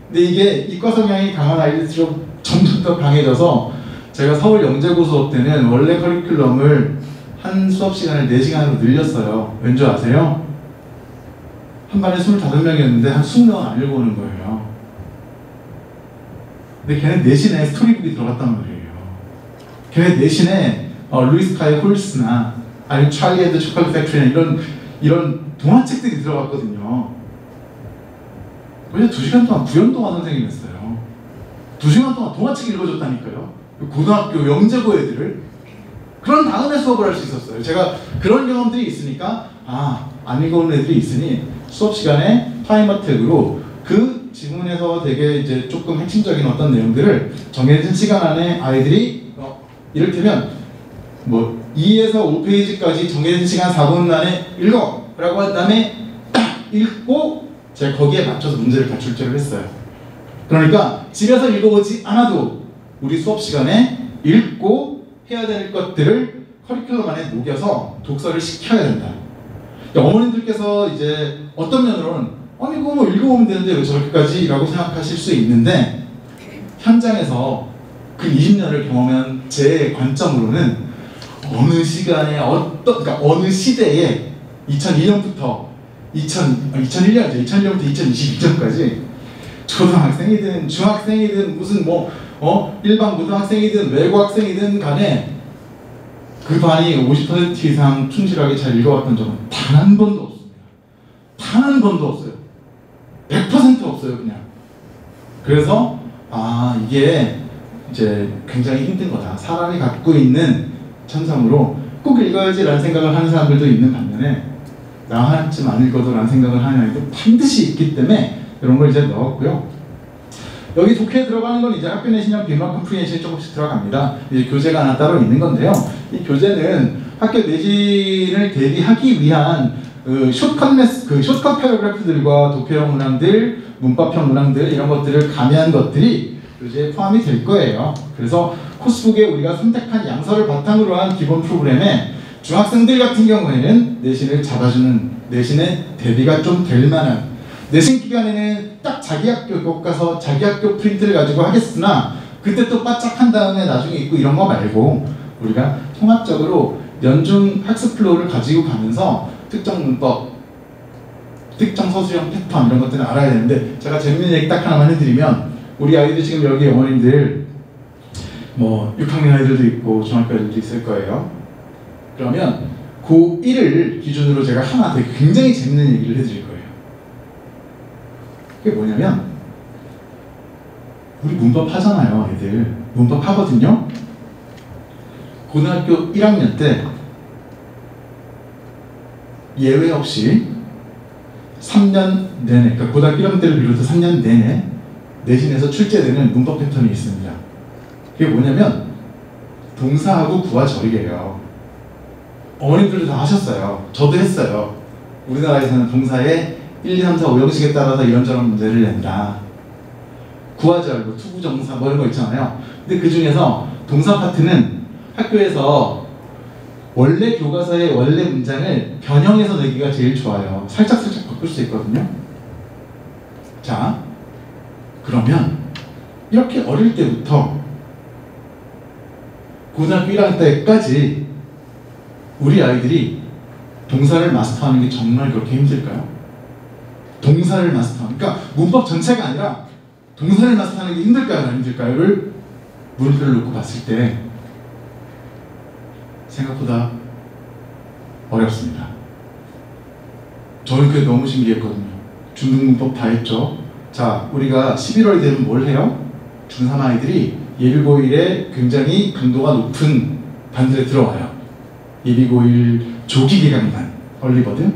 근데 이게 이과 성향이 강한 아이들수록 점점 더 강해져서, 제가 서울 영재고 수업 때는 원래 커리큘럼을 한 수업 시간을 4시간으로 늘렸어요. 왠지 아세요? 한 반에 25명이었는데 한 20명은 안 읽어오는 거예요. 근데 걔네 내신에 스토리북이 들어갔단 말이에요. 걔네 내신에 루이스 카이 홀스나 아니면 찰리 앤드 초콜릿 팩토리나 이런 동화책들이 들어갔거든요. 그래서 2시간 동안 구연 동화 선생님이었어요. 2시간 동안 동화책 읽어줬다니까요. 고등학교 영재고 애들을. 그런 다음에 수업을 할 수 있었어요. 제가 그런 경험들이 있으니까 안 읽어오는 애들이 있으니 수업 시간에 타임어택으로 그 지문에서 되게 이제 조금 핵심적인 어떤 내용들을 정해진 시간 안에 아이들이 이를테면 뭐 2에서 5페이지까지 정해진 시간 4분 안에 읽어! 라고 한 다음에 딱 읽고 제가 거기에 맞춰서 문제를 다 출제를 했어요. 그러니까 집에서 읽어보지 않아도 우리 수업 시간에 읽고 해야 될 것들을 커리큘럼 안에 녹여서 독서를 시켜야 된다. 어머님들께서 이제 어떤 면으로는 아니 그거 뭐 읽어보면 되는데 왜 저렇게까지? 라고 생각하실 수 있는데 현장에서 그 20년을 경험한 제 관점으로는 어느 시간에 그러니까 어느 시대에 2002년부터 2001년이죠. 2001년부터 2022년까지 초등학생이든 중학생이든 무슨 일반 고등학생이든 외고 학생이든 간에 그 반이 50% 이상 충실하게 잘 읽어왔던 적은 단 한 번도 없습니다. 단 한 번도 없어요. 100% 없어요, 그냥. 그래서 이게 이제 굉장히 힘든 거다. 사람이 갖고 있는 천성으로 꼭 읽어야지라는 생각을 하는 사람들도 있는 반면에 나 하나쯤 안 읽어도 라는 생각을 하는 아이도 반드시 있기 때문에 이런 걸 이제 넣었고요. 여기 독해에 들어가는 건 이제 학교 내신형 비막 컴프리hen션이 조금씩 들어갑니다. 이제 교재가 하나 따로 있는 건데요. 이 교재는 학교 내신을 대비하기 위한 숏컷 패러그래프들과 독해형 문항들, 문법형 문항들 이런 것들을 가미한 것들이 교재에 포함이 될 거예요. 그래서 코스북에 우리가 선택한 양서를 바탕으로 한 기본 프로그램에 중학생들 같은 경우에는 내신을 잡아주는, 내신의 대비가 좀 될 만한, 내신 기간에는 딱 자기 학교 교과서, 자기 학교 프린트를 가지고 하겠으나 그때 또 바짝 한 다음에 나중에 있고 이런 거 말고 우리가 통합적으로 연중 학습 플로우를 가지고 가면서 특정 문법, 특정 서술형 패턴 이런 것들을 알아야 되는데, 제가 재밌는 얘기 딱 하나만 해드리면 우리 아이들 지금 여기 어머님들 뭐 6학년 아이들도 있고 중학교 아이들도 있을 거예요. 그러면 고1을 기준으로 제가 하나 되게 굉장히 재밌는 얘기를 해드릴 거예요. 그게 뭐냐면 우리 문법 하잖아요. 애들 문법 하거든요. 고등학교 1학년 때 예외 없이 3년 내내, 그러니까 고등학교 1학년 때를 비롯해 3년 내내 내신에서 출제되는 문법 패턴이 있습니다. 그게 뭐냐면 동사하고 구하절이에요. 어머님들도 다 하셨어요. 저도 했어요. 우리나라에서는 동사에 1, 2, 3, 4, 5형식에 따라서 이런저런 문제를 낸다. 구하절, 뭐 투구정사 뭐 이런 거 있잖아요. 근데 그 중에서 동사 파트는 학교에서 원래 교과서의 원래 문장을 변형해서 내기가 제일 좋아요. 살짝 바꿀 수 있거든요. 자, 그러면 이렇게 어릴 때부터 고등학교 1학년 때까지 우리 아이들이 동사를 마스터하는 게 정말 그렇게 힘들까요? 동사를 마스터하는, 그러니까 문법 전체가 아니라 동사를 마스터하는 게 힘들까요? 안 힘들까요?를 물음표를 놓고 봤을 때 생각보다 어렵습니다. 저는 그게 너무 신기했거든요. 중등문법 다 했죠. 자, 우리가 11월이 되면 뭘 해요? 중3 아이들이 예비고일에 굉장히 강도가 높은 반들에 들어와요. 예비고일 조기기간반, 얼리버드.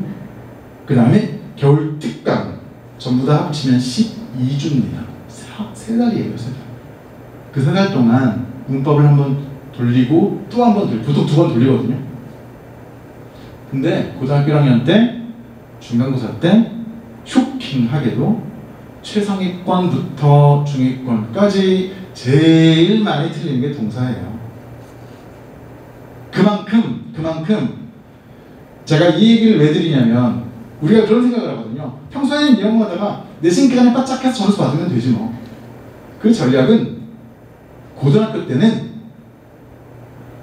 그 다음에 겨울 특강, 전부 다 합치면 12주입니다. 3달이에요, 3달. 그 3달 동안 문법을 한번 돌리고 또 한 번 돌리고, 보통 2번 돌리거든요. 근데 고등학교 1학년 때, 중간고사 때 쇼킹하게도 최상위권부터 중위권까지 제일 많이 틀리는 게 동사예요. 그만큼 제가 이 얘기를 왜 드리냐면 우리가 그런 생각을 하거든요. 평소에는 이런 거 하다가 내신 기간에 바짝해서 점수 받으면 되지 뭐. 그 전략은 고등학교 때는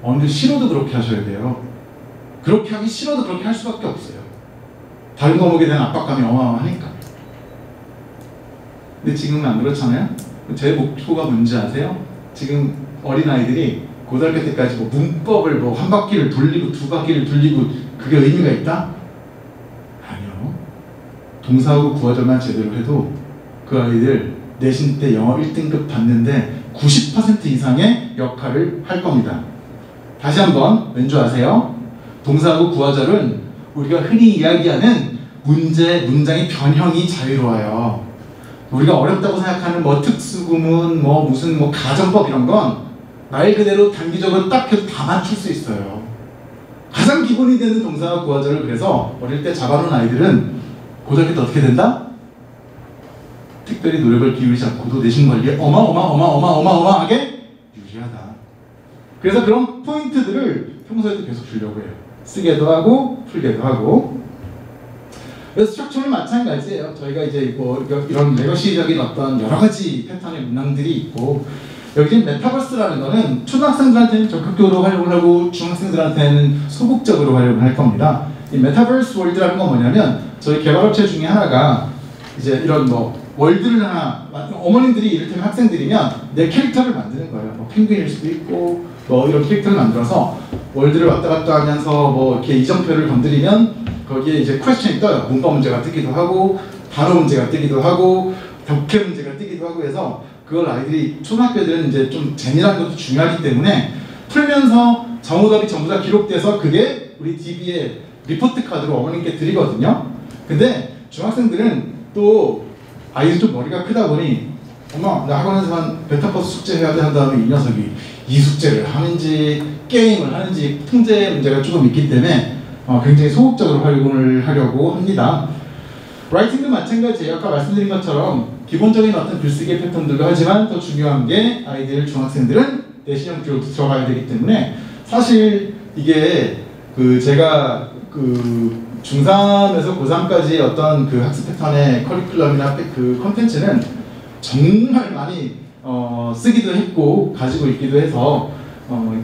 근데 싫어도 그렇게 하셔야 돼요. 그렇게 하기 싫어도 그렇게 할 수밖에 없어요. 다른 과목에 대한 압박감이 어마어마하니까. 근데 지금은 안 그렇잖아요. 제 목표가 뭔지 아세요? 지금 어린아이들이 고등학교 때까지 뭐 문법을 뭐 한 바퀴를 돌리고 두 바퀴를 돌리고 그게 의미가 있다? 아니요. 동사하고 구하절만 제대로 해도 그 아이들 내신 때 영어 1등급 받는데 90% 이상의 역할을 할 겁니다. 다시 한번 왠 줄 아세요? 동사하고 구어절은 우리가 흔히 이야기하는 문장의 변형이 자유로워요. 우리가 어렵다고 생각하는 뭐 특수구문, 뭐 무슨 뭐 가정법 이런 건 말 그대로 단기적으로 딱 해도 다 맞출 수 있어요. 가장 기본이 되는 동사와 구어절을 그래서 어릴 때 잡아놓은 아이들은 고등학교 때 어떻게 된다? 특별히 노력을 기울이지 않고도 내신 관리에 어마어마하게 유리하다. 그래서 그런 포인트들을 평소에도 계속 주려고 해요. 쓰게도 하고 풀게도 하고. 그래서 스트럭처는 마찬가지예요. 저희가 이제 뭐 이런 레거시적인 어떤 여러 가지 패턴의 문항들이 있고, 여기 메타버스라는 거는 초등학생들한테는 적극적으로 활용을 하고 중학생들한테는 소극적으로 활용을 할 겁니다. 이 메타버스 월드라는 건 뭐냐면 저희 개발업체 중에 하나가 이제 이런 뭐 월드를 하나, 어머님들이 이를테면 학생들이면 내 캐릭터를 만드는 거예요. 뭐 펭귄일 수도 있고 뭐 이런 캐릭터를 만들어서 월드를 왔다 갔다 하면서 뭐 이렇게 이정표를 건드리면 거기에 이제 퀘스천이 떠요. 문법 문제가 뜨기도 하고 단어 문제가 뜨기도 하고 독해 문제가 뜨기도 하고 해서 그걸 아이들이 초등학교 애들은 이제 좀 재미라는 것도 중요하기 때문에 풀면서 정오답이 전부 다 기록돼서 그게 우리 DB에 리포트 카드로 어머님께 드리거든요. 근데 중학생들은 또 아이들 좀 머리가 크다 보니 엄마 나 학원에서만 메타버스 숙제 해야 돼 한 다음에 이 녀석이 이 숙제를 하는지 게임을 하는지 통제 문제가 조금 있기 때문에 굉장히 소극적으로 활용을 하려고 합니다. 라이팅도 마찬가지예요. 아까 말씀드린 것처럼 기본적인 어떤 글쓰기 패턴들도 하지만 더 중요한 게 아이들, 중학생들은 내신형 기록도 들어가야 되기 때문에 사실 이게 제가 중3에서 고3까지 어떤 그 학습 패턴의 커리큘럼이나 그 컨텐츠는 정말 많이 쓰기도 했고 가지고 있기도 해서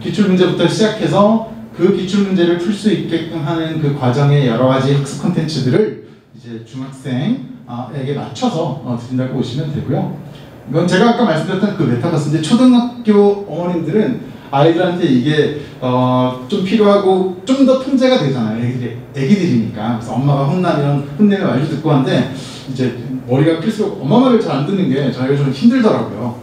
기출문제부터 시작해서 그 기출문제를 풀 수 있게끔 하는 그 과정의 여러 가지 학습 컨텐츠들을 이제 중학생에게 맞춰서 드린다고 보시면 되고요. 이건 제가 아까 말씀드렸던 그 메타버스인데 초등학교 어머님들은 아이들한테 이게 좀 필요하고 좀 더 통제가 되잖아요. 애기들이니까. 그래서 엄마가 혼내면 말도 듣고 하는데 이제 머리가 클수록 엄마 말을 잘 안 듣는 게 저희가 좀 힘들더라고요.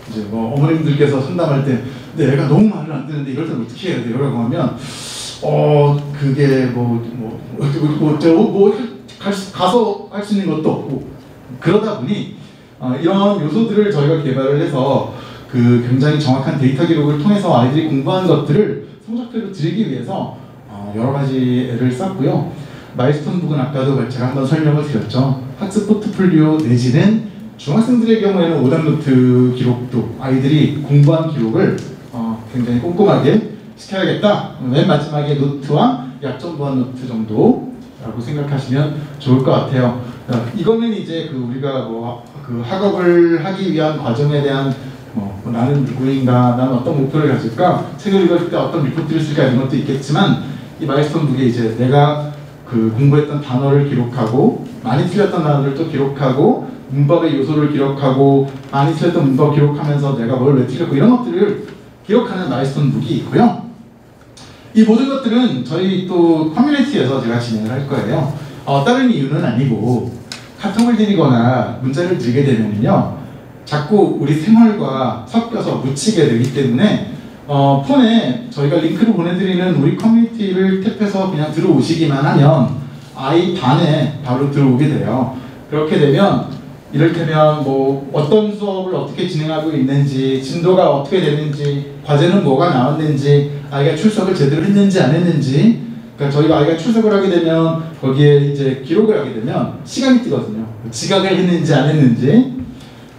이제 뭐 어머님들께서 상담할 때 근데 애가 너무 말을 안 듣는데 이럴 때는 어떻게 해야 돼요? 라고 하면 그게 가서 할 수 있는 것도 없고 그러다 보니 이런 요소들을 저희가 개발을 해서 굉장히 정확한 데이터 기록을 통해서 아이들이 공부한 것들을 성적표로 드리기 위해서 여러 가지 애를 썼고요. 마일스톤 북은 아까도 제가 한번 설명을 드렸죠. 학습 포트폴리오 내지는 중학생들의 경우에는 오답노트 기록도 아이들이 공부한 기록을 굉장히 꼼꼼하게 시켜야겠다. 맨 마지막에 노트와 약점 보완 노트 정도라고 생각하시면 좋을 것 같아요. 이거는 이제 우리가 학업을 하기 위한 과정에 대한 나는 누구인가, 나는 어떤 목표를 가질까, 책을 읽을 때 어떤 리포트를 쓸까 이런 것도 있겠지만 이 마일스톤 북에 이제 내가 공부했던 단어를 기록하고 많이 틀렸던 단어를 또 기록하고 문법의 요소를 기록하고 많이 틀렸던 문법 기록하면서 내가 뭘 왜 틀렸고 이런 것들을 기록하는 마일스톤 북이 있고요. 이 모든 것들은 저희 또 커뮤니티에서 제가 진행을 할 거예요. 다른 이유는 아니고 카톡을 드리거나 문자를 드리게 되면요 자꾸 우리 생활과 섞여서 묻히게 되기 때문에 폰에 저희가 링크를 보내드리는 우리 커뮤니티를 탭해서 그냥 들어오시기만 하면 아이 반에 바로 들어오게 돼요. 그렇게 되면 이를테면 뭐 어떤 수업을 어떻게 진행하고 있는지, 진도가 어떻게 되는지, 과제는 뭐가 나왔는지, 아이가 출석을 제대로 했는지 안 했는지, 그러니까 저희가 아이가 출석을 하게 되면 거기에 이제 기록을 하게 되면 시간이 뜨거든요. 지각을 했는지 안 했는지.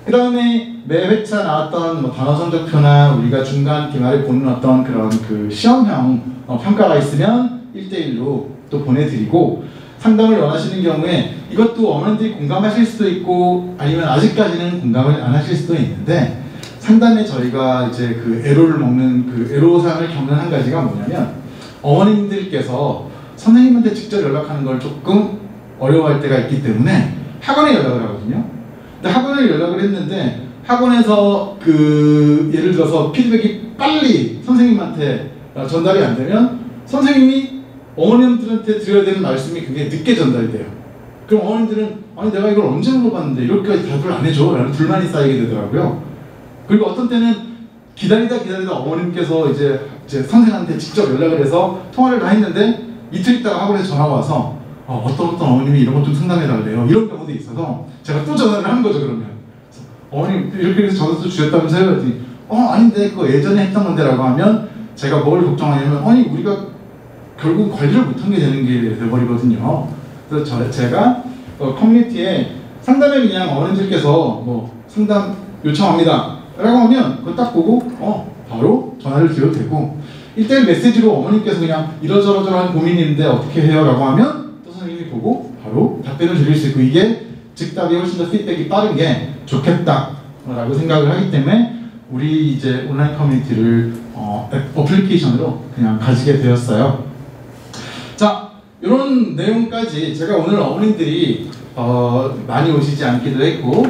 그 다음에 매 회차 나왔던 뭐 단어 성적표나 우리가 중간 기말에 보는 어떤 그런 시험형 평가가 있으면 1대1로 또 보내드리고, 상담을 원하시는 경우에 이것도 어머님들이 공감하실 수도 있고 아니면 아직까지는 공감을 안 하실 수도 있는데, 상담에 저희가 이제 애로를 먹는 애로사항을 겪는 한 가지가 뭐냐면 어머님들께서 선생님한테 직접 연락하는 걸 조금 어려워할 때가 있기 때문에 학원에 연락을 하거든요. 근데 학원에 연락을 했는데 학원에서 예를 들어서 피드백이 빨리 선생님한테 전달이 안 되면 선생님이 어머님들한테 드려야 되는 말씀이 굉장히 늦게 전달이 돼요. 그럼 어머님들은 아니 내가 이걸 언제 물어봤는데 이렇게까지 답을 안 해줘 라는 불만이 쌓이게 되더라고요. 그리고 어떤 때는 기다리다 어머님께서 이제 선생한테 직접 연락을 해서 통화를 다 했는데 이틀 있다가 학원에서 전화가 와서 어떤 어머님이 이런 것 좀 상담해달래요. 이런 경우도 있어서 제가 또 전화를 한 거죠. 그러면 어머님 이렇게 해서 전화도 주셨다면서요? 그랬더니 아닌데 그거 예전에 했던 건데 라고 하면 제가 뭘 걱정하냐면 아니 우리가 결국 관리를 못한 게 되는 게 돼버리거든요. 그래서 제가 커뮤니티에 상담에 그냥 어머님들께서 뭐 상담 요청합니다 라고 하면 그거 딱 보고 바로 전화를 드려도 되고 1대1 메시지로 어머님께서 그냥 이러저러저러한 고민이 있는데 어떻게 해요? 라고 하면 또 선생님이 보고 바로 답변을 드릴 수 있고 이게 즉답이 훨씬 더 피드백이 빠른 게 좋겠다 라고 생각을 하기 때문에 우리 이제 온라인 커뮤니티를 어플리케이션으로 그냥 가지게 되었어요. 자, 이런 내용까지 제가 오늘 어머님들이 많이 오시지 않기도 했고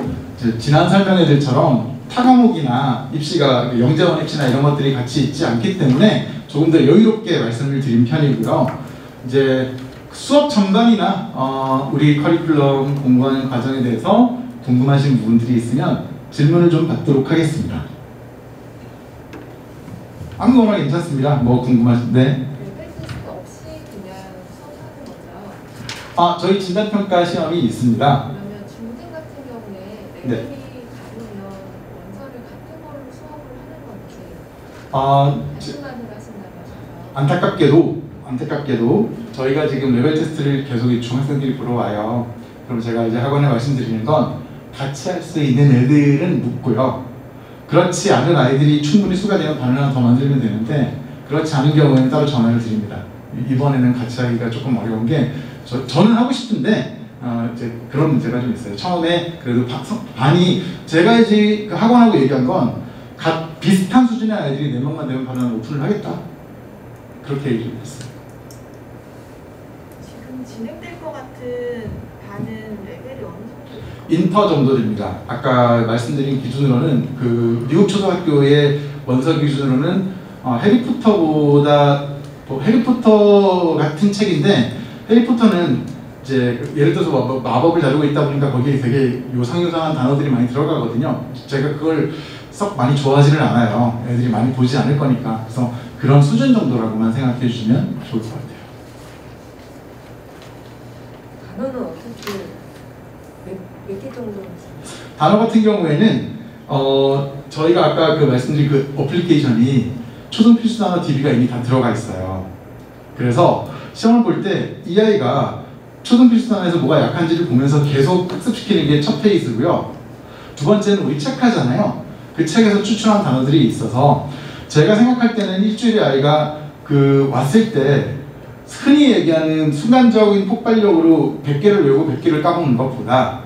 지난 설명회들처럼 타과목이나 입시가 영재원 입시나 이런 것들이 같이 있지 않기 때문에 조금 더 여유롭게 말씀을 드린 편이고요. 이제 수업 전반이나 우리 커리큘럼 공부하는 과정에 대해서 궁금하신 부분들이 있으면 질문을 좀 받도록 하겠습니다. 아무거나 괜찮습니다. 뭐 궁금하신데? 테스트 없이 그냥 수업하는 거죠? 저희 진단평가 시험이 있습니다. 그러면 중등 같은 경우에 네. 레벨이 다르면 원서를 같은 걸로 수업을 하는 건지 같은 반을 하신다고 하셔서 안타깝게도 저희가 지금 레벨 테스트를 계속 이 중학생들이 보러 와요. 그럼 제가 이제 학원에 말씀드리는 건 같이 할 수 있는 애들은 묻고요. 그렇지 않은 아이들이 충분히 수가 되면 반을 하나 더 만들면 되는데 그렇지 않은 경우에는 따로 전화를 드립니다. 이번에는 같이 하기가 조금 어려운 게 저는 하고 싶은데 이제 그런 문제가 좀 있어요. 처음에 그래도 반이 제가 이제 그 학원하고 얘기한 건 비슷한 수준의 아이들이 4명만 되면 반을 오픈을 하겠다. 그렇게 얘기를 했어요. 지금 진행될 것 같은 반은 레벨이 어느 정도? 인터 정도 됩니다. 아까 말씀드린 기준으로는 그 미국 초등학교의 원서 기준으로는 해리포터보다 해리포터 같은 책인데 해리포터는 이제 예를 들어서 마법을 다루고 있다 보니까 거기에 되게 요상요상한 단어들이 많이 들어가거든요. 제가 그걸 썩 많이 좋아하지는 않아요. 애들이 많이 보지 않을 거니까. 그래서 그런 수준 정도라고만 생각해 주시면 좋을 것 같아요. 단어는 어떻게 몇 개 정도? 단어 같은 경우에는 저희가 아까 그 말씀드린 그 어플리케이션이 초등 필수 단어 DB가 이미 다 들어가 있어요. 그래서 시험을 볼 때 이 아이가 초등 필수 단어에서 뭐가 약한지를 보면서 계속 학습시키는 게 첫 페이지고요. 두 번째는 우리 책하잖아요. 그 책에서 추출한 단어들이 있어서 제가 생각할 때는 일주일에 아이가 왔을 때 흔히 얘기하는 순간적인 폭발력으로 100개를 외우고 100개를 까먹는 것보다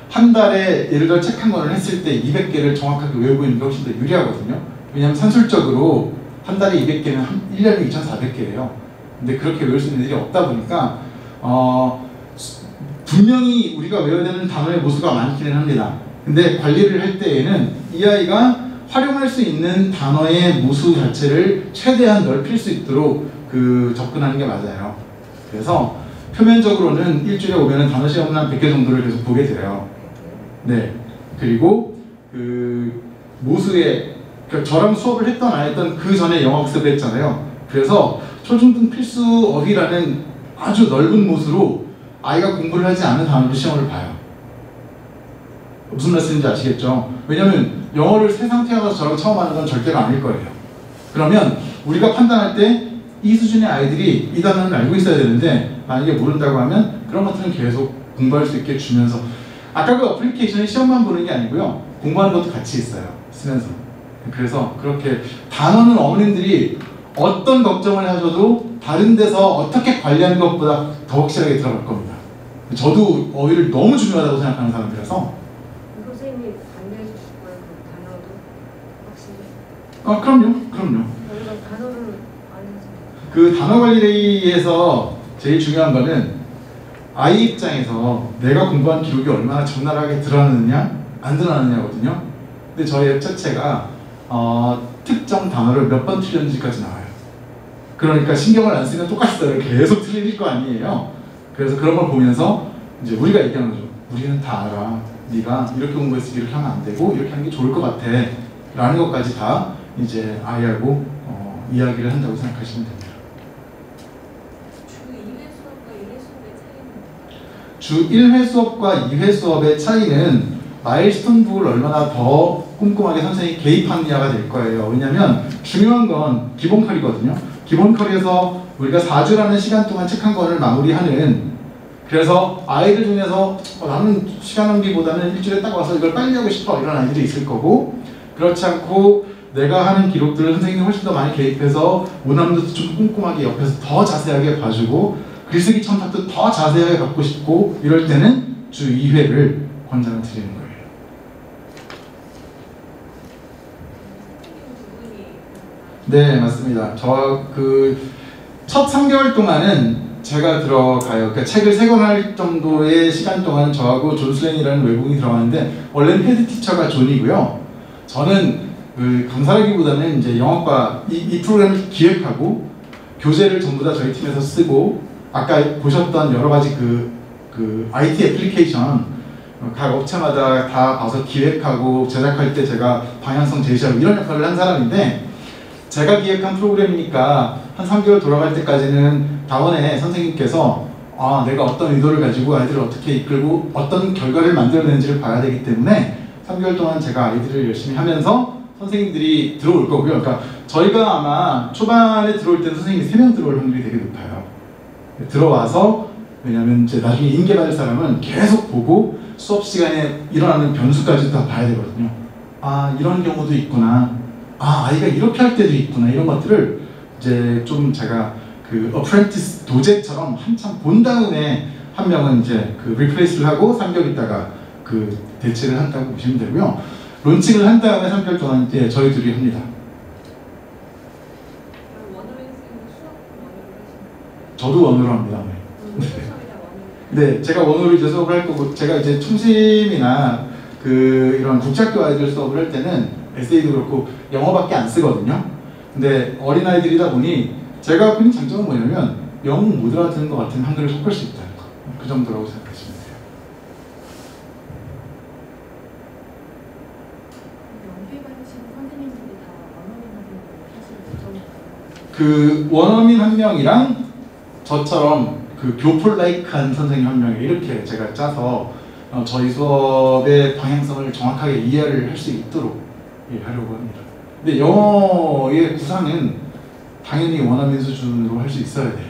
한 달에 예를 들어 책 한 권을 했을 때 200개를 정확하게 외우고 있는 게 훨씬 더 유리하거든요. 왜냐하면 산술적으로 한 달에 200개는 1년에 2,400개예요. 근데 그렇게 외울 수 있는 일이 없다 보니까 분명히 우리가 외워야 되는 단어의 모수가 많기는 합니다. 근데 관리를 할 때에는 이 아이가 활용할 수 있는 단어의 모수 자체를 최대한 넓힐 수 있도록 접근하는 게 맞아요. 그래서 표면적으로는 일주일에 오면은 단어 시험은 한 100개 정도를 계속 보게 돼요. 네. 그리고 모수의 저랑 수업을 했던 안 했던 그 전에 영어 학습을 했잖아요. 그래서 초중등 필수 어휘라는 아주 넓은 모수로 아이가 공부를 하지 않은 단어로 시험을 봐요. 무슨 말씀인지 아시겠죠? 왜냐면 영어를 세상 태어나서 저랑 처음 하는 건 절대로 아닐 거예요. 그러면 우리가 판단할 때 이 수준의 아이들이 이 단어는 알고 있어야 되는데 만약에 모른다고 하면 그런 것들은 계속 공부할 수 있게 주면서 아까 그 어플리케이션이 시험만 보는 게 아니고요. 공부하는 것도 같이 있어요. 쓰면서. 그래서 그렇게 단어는 어머님들이 어떤 걱정을 하셔도 다른 데서 어떻게 관리하는 것보다 더 확실하게 들어갈 겁니다. 저도 어휘를 너무 중요하다고 생각하는 사람이라서 선생님이 관리해 주실 거예요? 그 단어도 확실히? 그럼요. 저희가 단어를 안 해서 그 단어 관리에서 제일 중요한 거는 아이 입장에서 내가 공부한 기록이 얼마나 적나라하게 드러나느냐 안 드러나느냐거든요. 근데 저희 앱 자체가 특정 단어를 몇 번 틀렸는지까지 나와요. 그러니까 신경을 안 쓰면 똑같이 계속 틀릴 거 아니에요. 그래서 그런 걸 보면서 이제 우리가 얘기하는 거죠. 우리는 다 알아. 네가 이렇게 공부해서 이렇게 하면 안 되고 이렇게 하는 게 좋을 것 같아. 라는 것까지 다 이제 아이하고 이야기를 한다고 생각하시면 됩니다. 주 1회 수업과 2회 수업의 주 1회 수업과 차이는 2회 수업의 차이는 마일스톤 부를 얼마나 더 꼼꼼하게 선생님이 개입하느냐가 될 거예요. 왜냐하면 중요한 건 기본 컬이거든요. 기본 컬에서 우리가 4주라는 시간 동안 책 한 권을 마무리하는, 그래서 아이들 중에서 나는 시간 낭비보다는 일주일에 딱 와서 이걸 빨리 하고 싶어 이런 아이들이 있을 거고, 그렇지 않고 내가 하는 기록들을 선생님이 훨씬 더 많이 개입해서 오남도 좀 꼼꼼하게 옆에서 더 자세하게 봐주고 글쓰기 첨삭도 더 자세하게 갖고 싶고 이럴 때는 주 2회를 권장을 드리는 거예요. 네, 맞습니다. 저 첫 3개월 동안은 제가 들어가요. 그러니까 책을 3권 할 정도의 시간 동안 저하고 존 슬랭이라는 외국인이 들어가는데, 원래는 헤드 티처가 존이고요. 저는 강사라기보다는 이제 영어과 이 프로그램을 기획하고 교재를 전부 다 저희 팀에서 쓰고, 아까 보셨던 여러 가지 그 IT 애플리케이션 각 업체마다 다 봐서 기획하고 제작할 때 제가 방향성 제시하고 이런 역할을 한 사람인데, 제가 기획한 프로그램이니까 한 3개월 돌아갈 때까지는 다원의 선생님께서 내가 어떤 의도를 가지고 아이들을 어떻게 이끌고 어떤 결과를 만들어내는지를 봐야 되기 때문에 3개월 동안 제가 아이들을 열심히 하면서 선생님들이 들어올 거고요. 그러니까 저희가 아마 초반에 들어올 때는 선생님이 3명 들어올 확률이 되게 높아요. 들어와서, 왜냐면 이제 나중에 인계받을 사람은 계속 보고 수업 시간에 일어나는 변수까지 다 봐야 되거든요. 이런 경우도 있구나. 아이가 이렇게 할 때도 있구나. 이런 것들을 이제 좀 제가 어프렌티스 도제처럼 한참 본 다음에 한 명은 이제 리플레이스를 하고 3개월 있다가 대체를 한다고 보시면 되고요. 론칭을 한 다음에 3개월 동안 이제 저희 둘이 합니다. 저도 원어로 합니다. 네, 제가 원어로 이제 수업을 할 거고, 제가 이제 trung 심이나 이런 국제학교 아이들 수업을 할 때는 에세이도 그렇고 영어밖에 안 쓰거든요. 근데 어린아이들이다 보니 제가 그린 장점은 뭐냐면 영어 못 알아듣는 것 같은 한글을 섞을 수 있다는 거. 그 정도라고 생각하시면 돼요. 연계 받으신 선생님들이 다 원어민 하는 그 원어민 한 명이랑 저처럼 교폴라이크한 선생님 한 명이 이렇게 제가 짜서 저희 수업의 방향성을 정확하게 이해를 할 수 있도록 하려고 합니다. 근데 영어의 구사는 당연히 원어민 수준으로 할 수 있어야 돼요.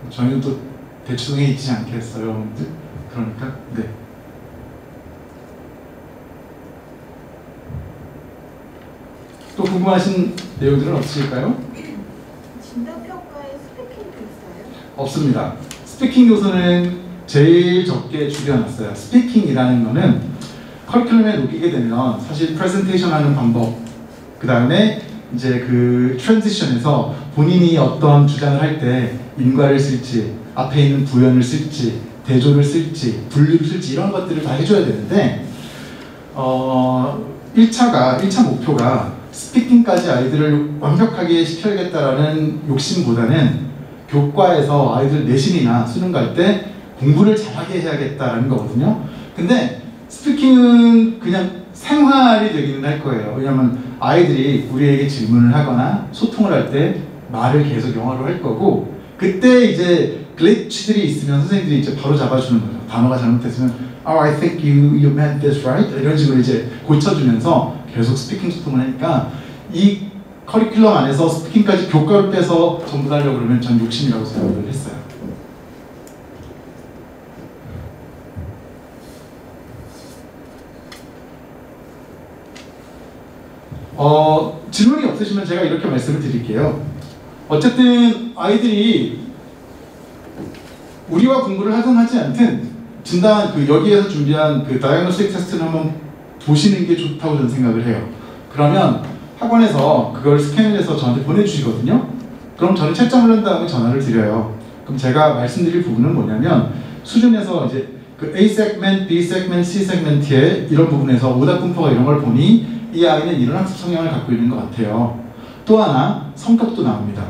저희는 또 대충해 있지 않겠어요? 그러니까 네. 또 궁금하신 내용들은 없으실까요? 진단평가에 스피킹도 있어요? 없습니다. 스피킹 요소는 제일 적게 줄여놨어요. 스피킹이라는 거는 커리큘럼에 녹이게 되면 사실 프레젠테이션 하는 방법, 그 다음에 이제 트랜지션에서 본인이 어떤 주장을 할 때 인과를 쓸지, 앞에 있는 부연을 쓸지, 대조를 쓸지, 분류를 쓸지 이런 것들을 다 해줘야 되는데 1차 목표가 스피킹까지 아이들을 완벽하게 시켜야겠다라는 욕심보다는 교과에서 아이들 내신이나 수능 갈 때 공부를 잘하게 해야겠다라는 거거든요. 근데 스피킹은 그냥 생활이 되기는 할 거예요. 왜냐하면 아이들이 우리에게 질문을 하거나 소통을 할 때 말을 계속 영어로 할 거고, 그때 이제 글리치들이 있으면 선생님들이 이제 바로 잡아주는 거죠. 단어가 잘못됐으면 I think you meant this right? 이런 식으로 이제 고쳐주면서 계속 스피킹 소통을 하니까 이 커리큘럼 안에서 스피킹까지 교과를 빼서 전부 다 하려고 그러면 전 욕심이라고 생각을 했어요. 질문이 없으시면 제가 이렇게 말씀을 드릴게요. 어쨌든 아이들이 우리와 공부를 하든 하지 않든 진단 여기에서 준비한 다이어노스틱 테스트를 한번 보시는 게 좋다고 저는 생각을 해요. 그러면 학원에서 그걸 스캔해서 저한테 보내주시거든요. 그럼 저는 채점을 한 다음에 전화를 드려요. 그럼 제가 말씀드릴 부분은 뭐냐면 수준에서 이제 A 세그멘트, B 세그멘트, C 세그멘트의 이런 부분에서 오답분포가 이런 걸 보니 이 아이는 이런 학습 성향을 갖고 있는 것 같아요. 또 하나 성격도 나옵니다.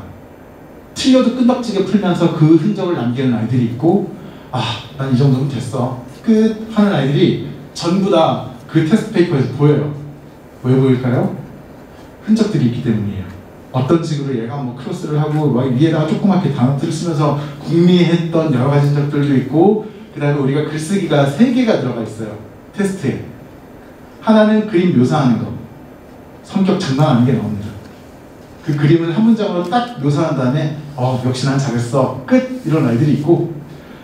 틀려도 끈덕지게 풀면서 그 흔적을 남기는 아이들이 있고, 난 이 정도면 됐어. 끝 하는 아이들이 전부 다 그 테스트 페이퍼에서 보여요. 왜 보일까요? 흔적들이 있기 때문이에요. 어떤 식으로 얘가 뭐 크로스를 하고 위에다가 조그맣게 단어들을 쓰면서 궁리했던 여러 가지 흔적들도 있고, 그 다음에 우리가 글쓰기가 3개가 들어가 있어요. 테스트에. 하나는 그림 묘사하는 거. 성격 장난 아니게 나옵니다. 그 그림을 한 문장으로 딱 묘사한 다음에 역시 난 잘했어. 끝! 이런 아이들이 있고,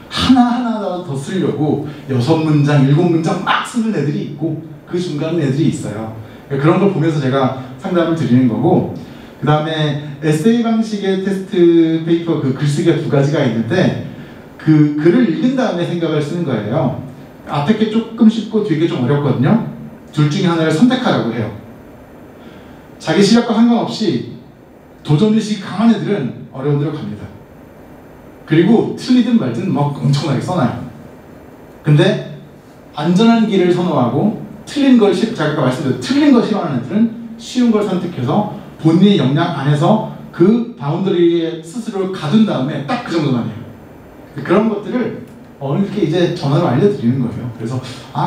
하나하나 더 쓰려고 6문장, 7문장 막 쓰는 애들이 있고, 그 중간 애들이 있어요. 그런 걸 보면서 제가 상담을 드리는 거고, 그 다음에 에세이 방식의 테스트 페이퍼 그 글쓰기가 2가지가 있는데, 그 글을 읽은 다음에 생각을 쓰는 거예요. 앞에 게 조금 쉽고 뒤에 게 좀 어렵거든요. 둘 중에 하나를 선택하라고 해요. 자기 실력과 상관없이 도전의식이 강한 애들은 어려운 데로 갑니다. 그리고 틀리든 말든 막 엄청나게 써놔요. 근데 안전한 길을 선호하고 틀린 걸 제가 말씀드린 틀린 걸 싫어하는 애들은 쉬운 걸 선택해서 본인의 역량 안에서 그 바운더리에 스스로를 가둔 다음에 딱 그 정도만 해요. 그런 것들을 어른께 이제 전화로 알려드리는 거예요. 그래서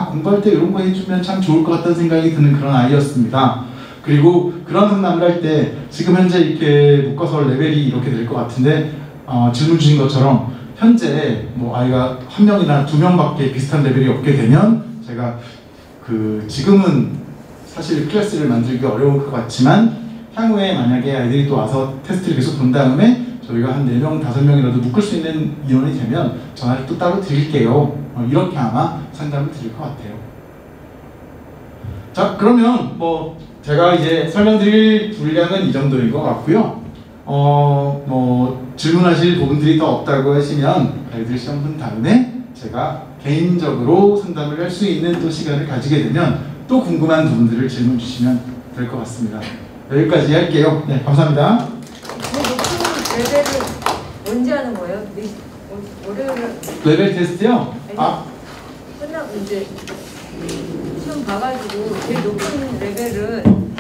공부할 때 이런 거 해주면 참 좋을 것 같다는 생각이 드는 그런 아이였습니다. 그리고 그런 상담을 할 때 지금 현재 이렇게 묶어서 레벨이 이렇게 될 것 같은데 질문 주신 것처럼 현재 뭐 아이가 1명이나 2명밖에 비슷한 레벨이 없게 되면 제가 지금은 사실 클래스를 만들기 어려울 것 같지만 향후에 만약에 아이들이 또 와서 테스트를 계속 본 다음에 저희가 한 4명, 5명이라도 묶을 수 있는 인원이 되면 전화를 또 따로 드릴게요. 이렇게 아마 상담을 드릴 것 같아요. 자, 그러면 뭐 제가 이제 설명드릴 분량은 이 정도인 것 같고요. 뭐 질문하실 부분들이 더 없다고 하시면 아이들 시험 본 다음에 제가 개인적으로 상담을 할 수 있는 또 시간을 가지게 되면 또 궁금한 부분들을 질문 주시면 될 것 같습니다. 여기까지 할게요. 네, 감사합니다. 높은 레벨을 언제 하는 거예요? 월요일 레벨 테스트요? 끝나고 이제 시험 봐가지고 제일 높은 레벨은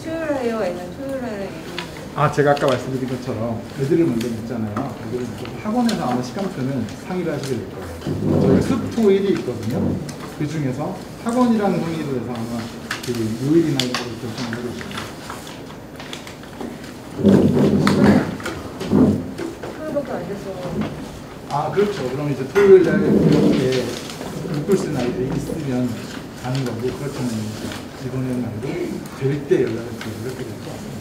수요일 해요? 아니면 토요일 해요? 제가 아까 말씀드린 것처럼 애들을 먼저 묻잖아요. 애들을 묻고 학원에서 아마 시간표는 상의를 하시게 될 거예요. 저희가 수토일이 있거든요. 그 중에서 학원이라는 상의로 해서 아마 그 요일이나 이런 걸 결정을 하고 있습니다. 토요일밖에 안 돼서. 그렇죠. 그럼 이제 토요일 날 이렇게 묶을 수 있는 아이들이 있으면 가는 거고, 그렇다면 이번에는 말고 될 때 연락을 드리고 이렇게 될 것 같습니다.